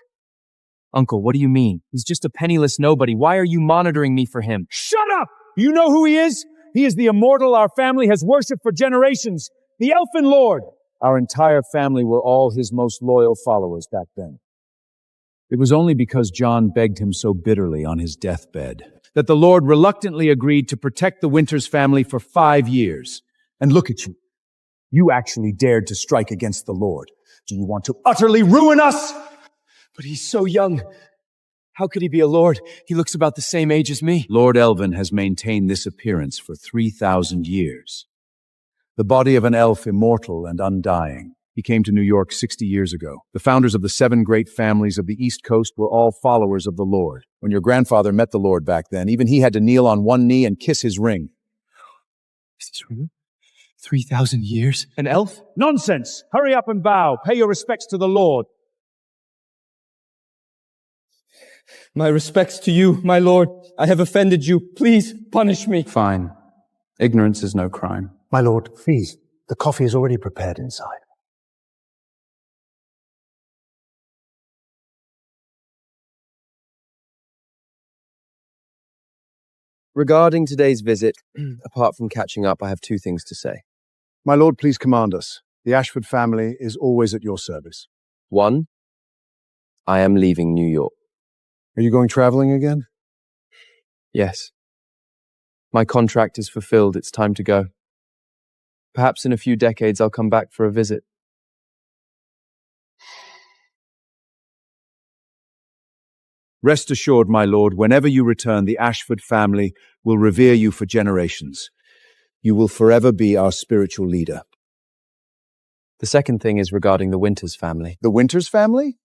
Uncle, what do you mean? He's just a penniless nobody. Why are you monitoring me for him? Shut up! You know who he is? He is the immortal our family has worshipped for generations, the Elfin Lord. Our entire family were all his most loyal followers back then. It was only because John begged him so bitterly on his deathbed that the Lord reluctantly agreed to protect the Winters family for 5 years. And look at you. You actually dared to strike against the Lord. Do you want to utterly ruin us? But he's so young. How could he be a lord? He looks about the same age as me. Lord Elvin has maintained this appearance for 3,000 years. The body of an elf, immortal and undying. He came to New York 60 years ago. The founders of the 7 great families of the East Coast were all followers of the Lord. When your grandfather met the Lord back then, even he had to kneel on one knee and kiss his ring. Is this real? 3,000 years? An elf? Nonsense! Hurry up and bow. Pay your respects to the Lord. My respects to you, my lord. I have offended you. Please punish me. Fine. Ignorance is no crime. My lord, please. The coffee is already prepared inside. Regarding today's visit, apart from catching up, I have 2 things to say. My lord, please command us. The Ashford family is always at your service. 1, I am leaving New York. Are you going traveling again? Yes. My contract is fulfilled. It's time to go. Perhaps in a few decades I'll come back for a visit. Rest assured, my lord, whenever you return, the Ashford family will revere you for generations. You will forever be our spiritual leader. The second thing is regarding the Winters family. The Winters family?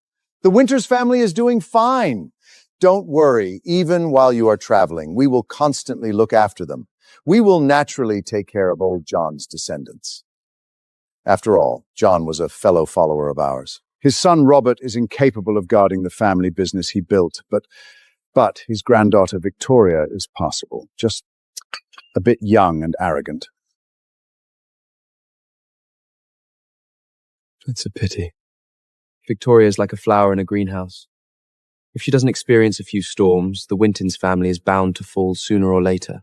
The Winters family is doing fine. Don't worry, even while you are traveling, we will constantly look after them. We will naturally take care of old John's descendants. After all, John was a fellow follower of ours. His son Robert is incapable of guarding the family business he built, but his granddaughter Victoria is possible, just a bit young and arrogant. It's a pity. Victoria's like a flower in a greenhouse. If she doesn't experience a few storms, the Wintons family is bound to fall sooner or later.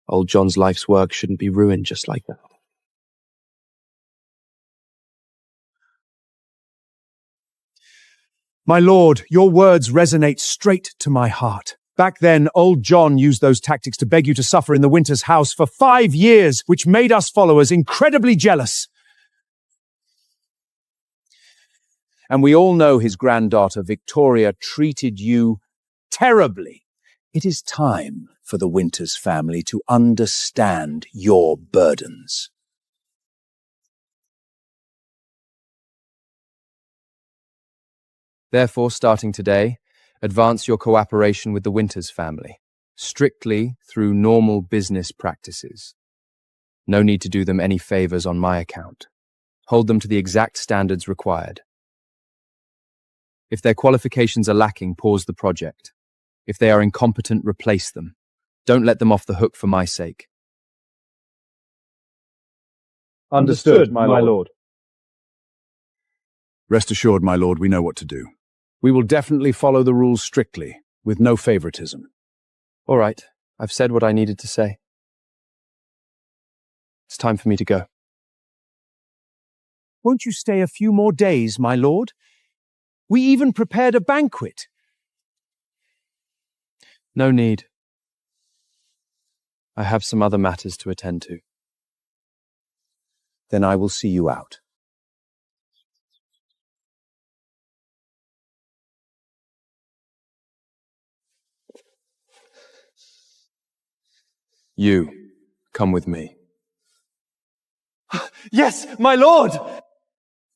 Old John's life's work shouldn't be ruined just like that. My lord, your words resonate straight to my heart. Back then, old John used those tactics to beg you to suffer in the Winters' house for 5 years, which made us followers incredibly jealous. And we all know his granddaughter Victoria treated you terribly. It is time for the Winters family to understand your burdens. Therefore, starting today, advance your cooperation with the Winters family, strictly through normal business practices. No need to do them any favors on my account. Hold them to the exact standards required. If their qualifications are lacking, pause the project. If they are incompetent, replace them. Don't let them off the hook for my sake. Understood, my lord. Rest assured, my lord, we know what to do. We will definitely follow the rules strictly, with no favoritism. All right, I've said what I needed to say. It's time for me to go. Won't you stay a few more days, my lord? We even prepared a banquet. No need. I have some other matters to attend to. Then I will see you out. You, come with me. Yes, my lord!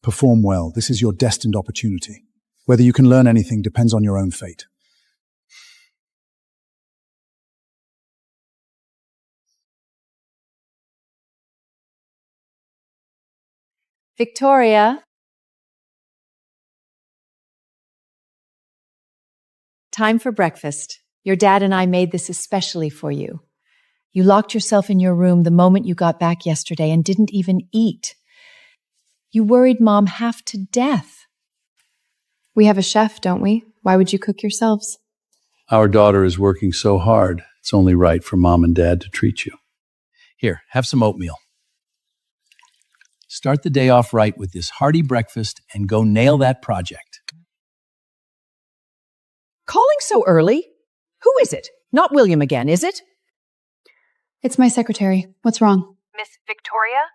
Perform well. This is your destined opportunity. Whether you can learn anything depends on your own fate. Victoria. Time for breakfast. Your dad and I made this especially for you. You locked yourself in your room the moment you got back yesterday and didn't even eat. You worried Mom half to death. We have a chef, don't we? Why would you cook yourselves? Our daughter is working so hard, it's only right for Mom and Dad to treat you. Here, have some oatmeal. Start the day off right with this hearty breakfast and go nail that project. Calling so early? Who is it? Not William again, is it? It's my secretary. What's wrong? Miss Victoria?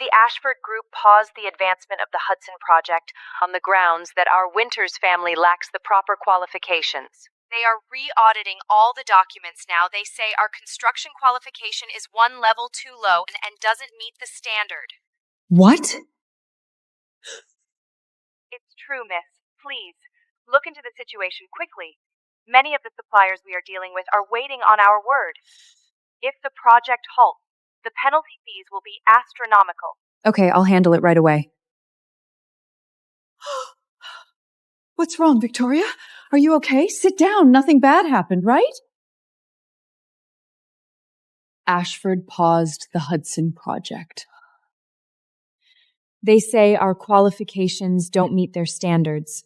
The Ashford Group paused the advancement of the Hudson Project on the grounds that our Winters family lacks the proper qualifications. They are re-auditing all the documents now. They say our construction qualification is one level too low and doesn't meet the standard. What? It's true, miss. Please, look into the situation quickly. Many of the suppliers we are dealing with are waiting on our word. If the project halts, the penalty fees will be astronomical. Okay, I'll handle it right away. What's wrong, Victoria? Are you okay? Sit down. Nothing bad happened, right? Ashford paused the Hudson Project. They say our qualifications don't meet their standards.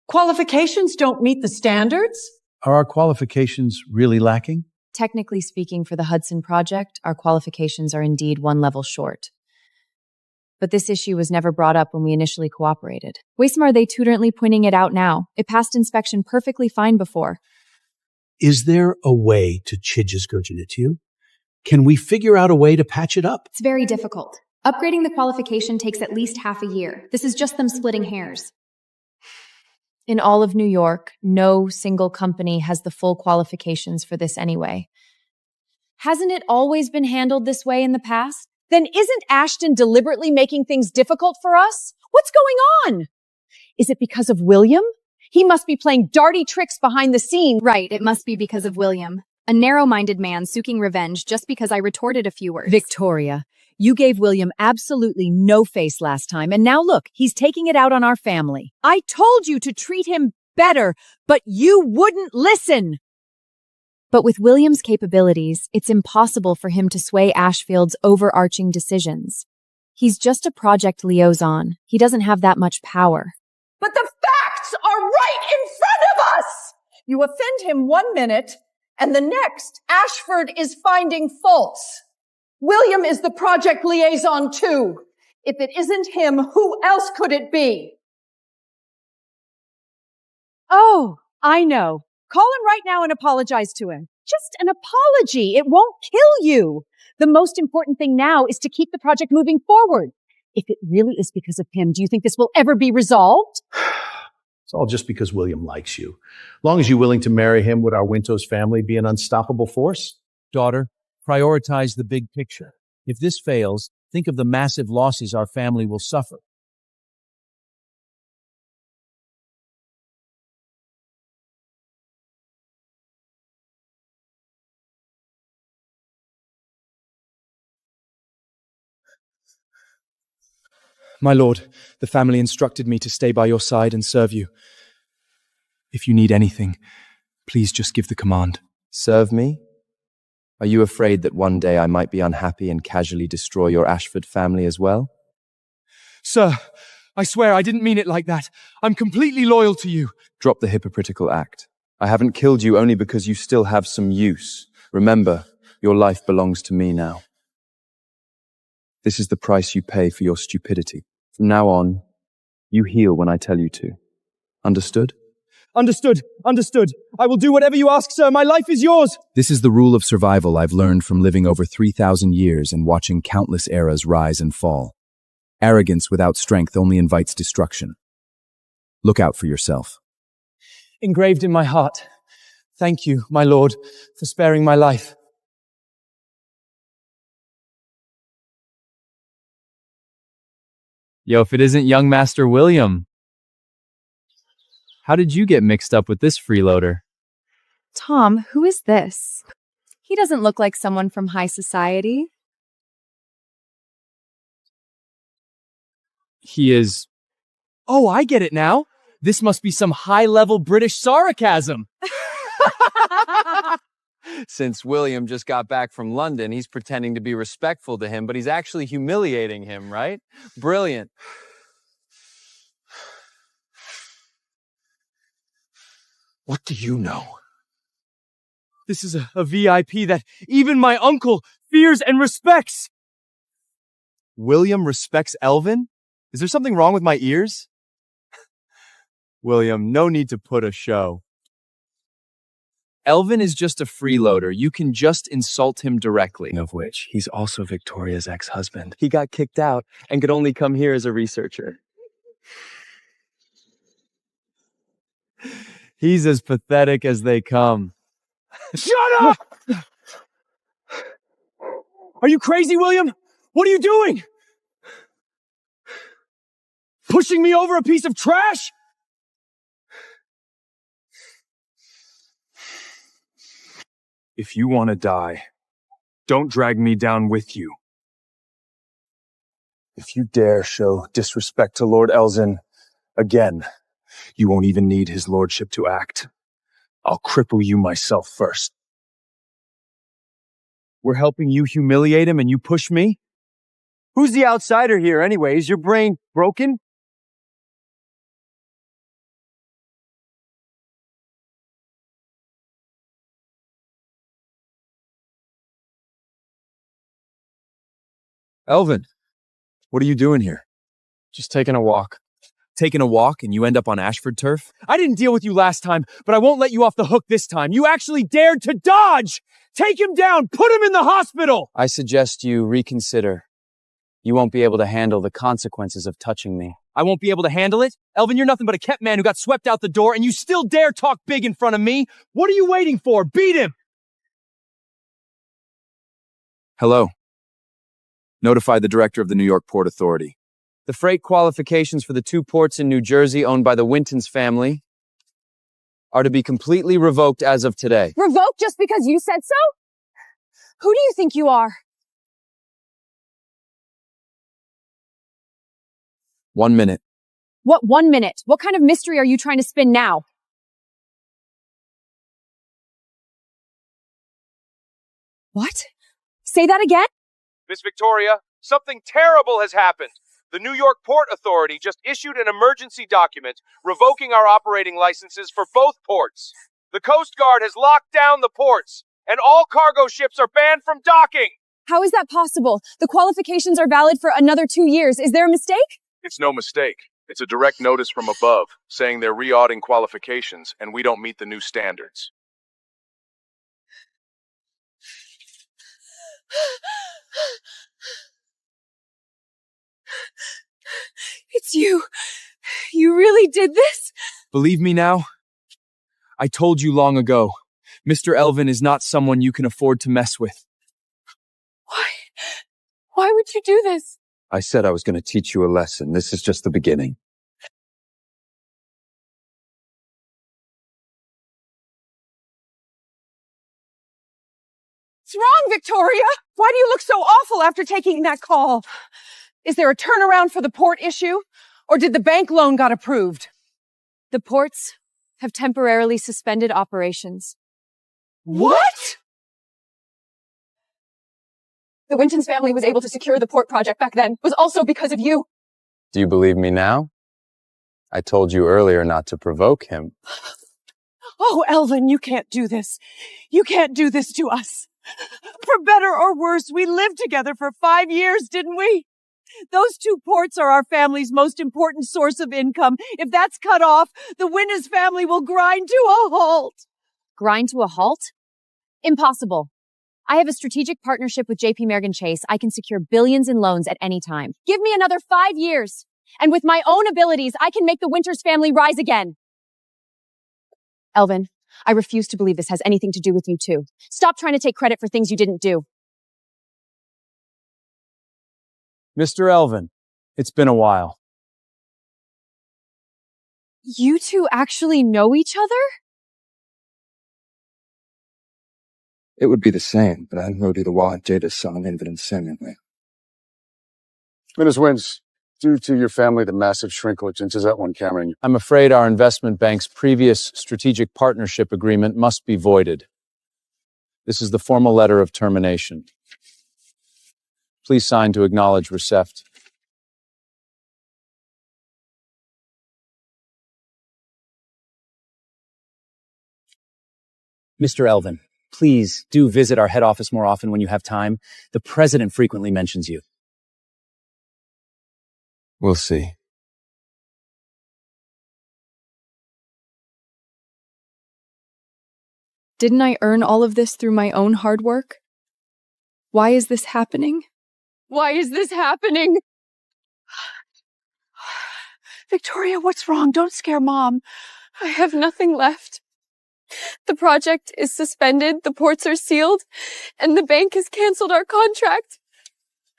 Qualifications don't meet the standards? Are our qualifications really lacking? Technically speaking, for the Hudson Project, our qualifications are indeed one level short. But this issue was never brought up when we initially cooperated. Waysmar, they tutorantly pointing it out now. It passed inspection perfectly fine before. Is there a way to you? Can we figure out a way to patch it up? It's very difficult. Upgrading the qualification takes at least half a year. This is just them splitting hairs. In all of New York, no single company has the full qualifications for this anyway. Hasn't it always been handled this way in the past? Then isn't Ashton deliberately making things difficult for us? What's going on? Is it because of William? He must be playing dirty tricks behind the scenes. Right, it must be because of William. A narrow-minded man seeking revenge just because I retorted a few words. Victoria, you gave William absolutely no face last time, and now look, he's taking it out on our family. I told you to treat him better, but you wouldn't listen. But with William's capabilities, it's impossible for him to sway Ashfield's overarching decisions. He's just a project liaison. He doesn't have that much power. But the facts are right in front of us! You offend him 1 minute, and the next, Ashford is finding faults. William is the project liaison too. If it isn't him, who else could it be? Oh, I know. Call him right now and apologize to him. Just an apology. It won't kill you. The most important thing now is to keep the project moving forward. If it really is because of him, do you think this will ever be resolved? It's all just because William likes you. As long as you're willing to marry him, would our Wintos family be an unstoppable force? Daughter, prioritize the big picture. If this fails, think of the massive losses our family will suffer. My lord, the family instructed me to stay by your side and serve you. If you need anything, please just give the command. Serve me? Are you afraid that one day I might be unhappy and casually destroy your Ashford family as well? Sir, I swear I didn't mean it like that. I'm completely loyal to you. Drop the hypocritical act. I haven't killed you only because you still have some use. Remember, your life belongs to me now. This is the price you pay for your stupidity. From now on, you heal when I tell you to. Understood? Understood. Understood. I will do whatever you ask, sir. My life is yours. This is the rule of survival I've learned from living over 3,000 years and watching countless eras rise and fall. Arrogance without strength only invites destruction. Look out for yourself. engraved in my heart. Thank you, my lord, for sparing my life. Yo, if it isn't young Master William. How did you get mixed up with this freeloader? Tom, who is this? He doesn't look like someone from high society. He is... Oh, I get it now. This must be some high-level British sarcasm. Since William just got back from London, he's pretending to be respectful to him, but he's actually humiliating him, right? Brilliant. What do you know? This is a VIP that even my uncle fears and respects. William respects Elvin? Is there something wrong with my ears? William, no need to put a show. Elvin is just a freeloader. You can just insult him directly. Of which, he's also Victoria's ex-husband. He got kicked out and could only come here as a researcher. He's as pathetic as they come. Shut up! Are you crazy, William? What are you doing? Pushing me over a piece of trash? If you want to die, don't drag me down with you. If you dare show disrespect to Lord Elzin again, you won't even need his lordship to act. I'll cripple you myself first. We're helping you humiliate him and you push me? Who's the outsider here anyway? Is your brain broken? Elvin, what are you doing here? Just taking a walk. Taking a walk and you end up on Ashford turf? I didn't deal with you last time, but I won't let you off the hook this time. You actually dared to dodge! Take him down! Put him in the hospital! I suggest you reconsider. You won't be able to handle the consequences of touching me. I won't be able to handle it? Elvin, you're nothing but a kept man who got swept out the door, and you still dare talk big in front of me? What are you waiting for? Beat him! Hello. Notify the director of the New York Port Authority. The freight qualifications for the 2 ports in New Jersey owned by the Wintons family are to be completely revoked as of today. Revoked just because you said so? Who do you think you are? 1 minute. What 1 minute? What kind of mystery are you trying to spin now? What? Say that again? Miss Victoria, something terrible has happened. The New York Port Authority just issued an emergency document revoking our operating licenses for both ports. The Coast Guard has locked down the ports, and all cargo ships are banned from docking. How is that possible? The qualifications are valid for another 2 years. Is there a mistake? It's no mistake. It's a direct notice from above, saying they're re-auditing qualifications, and we don't meet the new standards. It's you. You really did this? Believe me now? I told you long ago, Mr. Elvin is not someone you can afford to mess with. Why? Why would you do this? I said I was going to teach you a lesson. This is just the beginning. What's wrong, Victoria? Why do you look so awful after taking that call? Is there a turnaround for the port issue? Or did the bank loan got approved? The ports have temporarily suspended operations. What? The Wintons family was able to secure the port project back then. Was also because of you. Do you believe me now? I told you earlier not to provoke him. Oh, Elvin, you can't do this. You can't do this to us. For better or worse, we lived together for 5 years, didn't we? Those 2 ports are our family's most important source of income. If that's cut off, the Wintons family will grind to a halt. Grind to a halt? Impossible. I have a strategic partnership with JP Morgan Chase. I can secure billions in loans at any time. Give me another 5 years. And with my own abilities, I can make the Winters family rise again. Elvin, I refuse to believe this has anything to do with you too. Stop trying to take credit for things you didn't do. Mr. Elvin, it's been a while. You two actually know each other? It would be the same, but I know the wallet Jada's son evidence seemingly. Ms. Wins, due to your family, the massive shrinkage into that one camera. I'm afraid our investment bank's previous strategic partnership agreement must be voided. This is the formal letter of termination. Please sign to acknowledge receipt. Mr. Elvin, please do visit our head office more often when you have time. The president frequently mentions you. We'll see. Didn't I earn all of this through my own hard work? Why is this happening? Why is this happening? Victoria, what's wrong? Don't scare Mom. I have nothing left. The project is suspended, the ports are sealed, and the bank has canceled our contract.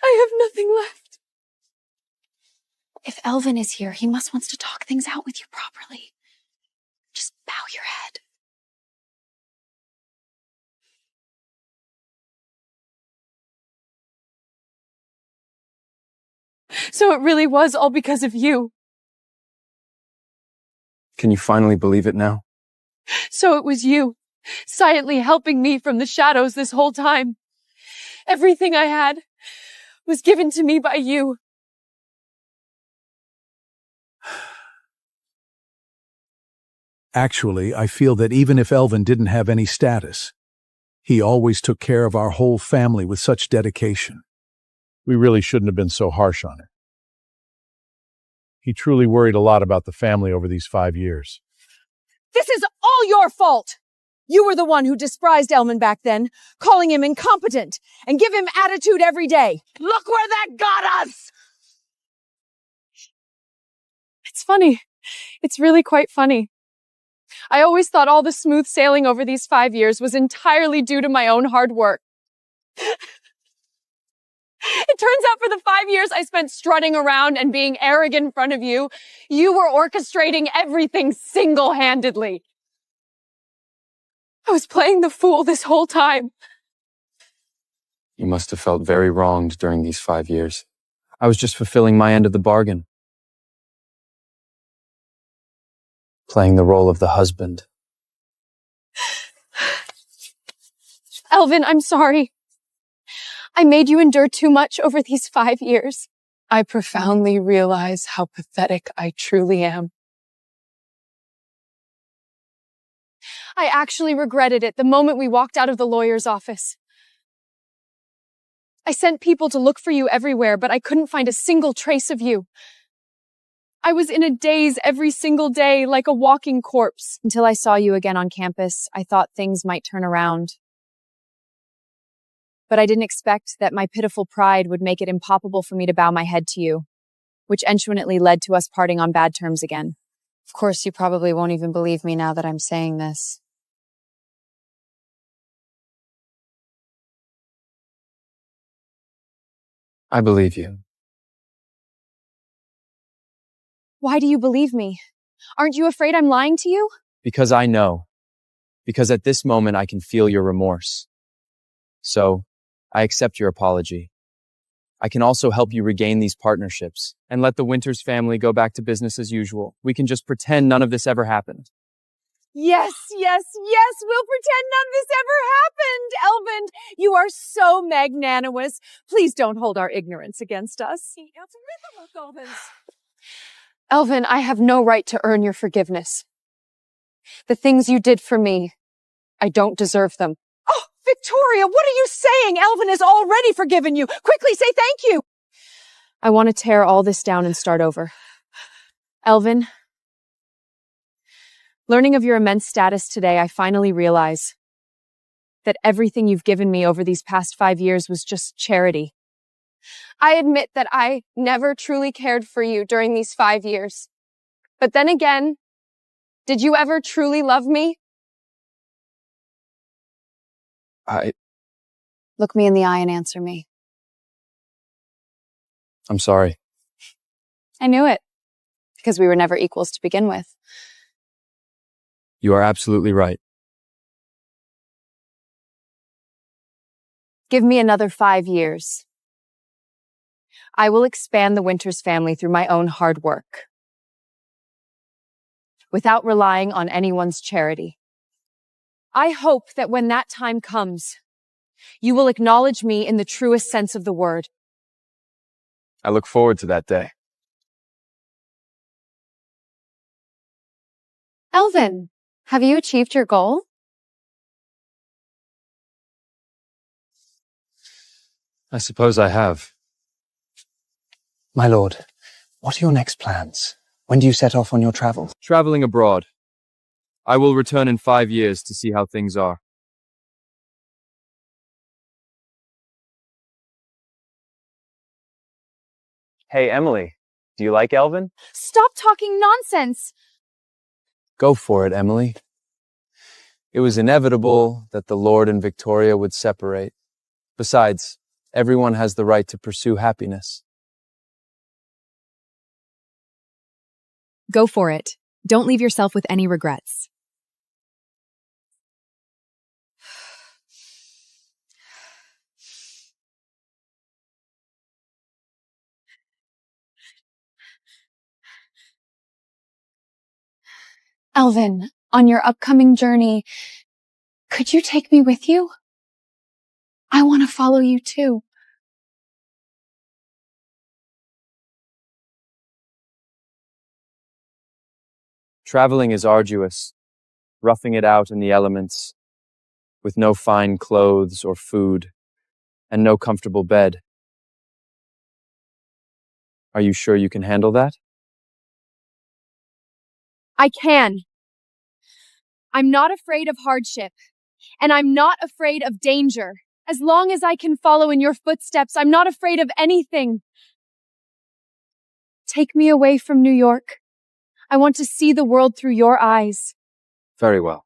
I have nothing left. If Elvin is here, he wants to talk things out with you properly. Just bow your head. So it really was all because of you. Can you finally believe it now? So it was you, silently helping me from the shadows this whole time. Everything I had was given to me by you. Actually, I feel that even if Elvin didn't have any status, he always took care of our whole family with such dedication. We really shouldn't have been so harsh on him. He truly worried a lot about the family over these 5 years. This is all your fault! You were the one who despised Elman back then, calling him incompetent, and give him attitude every day. Look where that got us! It's funny. It's really quite funny. I always thought all the smooth sailing over these 5 years was entirely due to my own hard work. It turns out for the 5 years I spent strutting around and being arrogant in front of you, you were orchestrating everything single-handedly. I was playing the fool this whole time. You must have felt very wronged during these 5 years. I was just fulfilling my end of the bargain. Playing the role of the husband. Elvin, I'm sorry. I made you endure too much over these 5 years. I profoundly realize how pathetic I truly am. I actually regretted it the moment we walked out of the lawyer's office. I sent people to look for you everywhere, but I couldn't find a single trace of you. I was in a daze every single day, like a walking corpse. Until I saw you again on campus, I thought things might turn around. But I didn't expect that my pitiful pride would make it impossible for me to bow my head to you, which eventually led to us parting on bad terms again. Of course, you probably won't even believe me now that I'm saying this. I believe you. Why do you believe me? Aren't you afraid I'm lying to you? Because I know. Because at this moment I can feel your remorse. So, I accept your apology. I can also help you regain these partnerships and let the Winters family go back to business as usual. We can just pretend none of this ever happened. Yes, yes, yes, we'll pretend none of this ever happened. Elvin, you are so magnanimous. Please don't hold our ignorance against us. Elvin, I have no right to earn your forgiveness. The things you did for me, I don't deserve them. Oh, Victoria, what are you saying? Elvin has already forgiven you. Quickly say thank you. I want to tear all this down and start over. Elvin, learning of your immense status today, I finally realize that everything you've given me over these past 5 years was just charity. I admit that I never truly cared for you during these 5 years. But then again, did you ever truly love me? Look me in the eye and answer me. I'm sorry. I knew it. Because we were never equals to begin with. You are absolutely right. Give me another 5 years. I will expand the Winters family through my own hard work. Without relying on anyone's charity. I hope that when that time comes, you will acknowledge me in the truest sense of the word. I look forward to that day. Elvin, have you achieved your goal? I suppose I have. My lord, what are your next plans? When do you set off on your travel? Traveling abroad. I will return in 5 years to see how things are. Hey, Emily, do you like Elvin? Stop talking nonsense! Go for it, Emily. It was inevitable that the Lord and Victoria would separate. Besides, everyone has the right to pursue happiness. Go for it. Don't leave yourself with any regrets. Elvin, on your upcoming journey, could you take me with you? I want to follow you too. Traveling is arduous, roughing it out in the elements, with no fine clothes or food, and no comfortable bed. Are you sure you can handle that? I can. I'm not afraid of hardship, and I'm not afraid of danger. As long as I can follow in your footsteps, I'm not afraid of anything. Take me away from New York. I want to see the world through your eyes. Very well.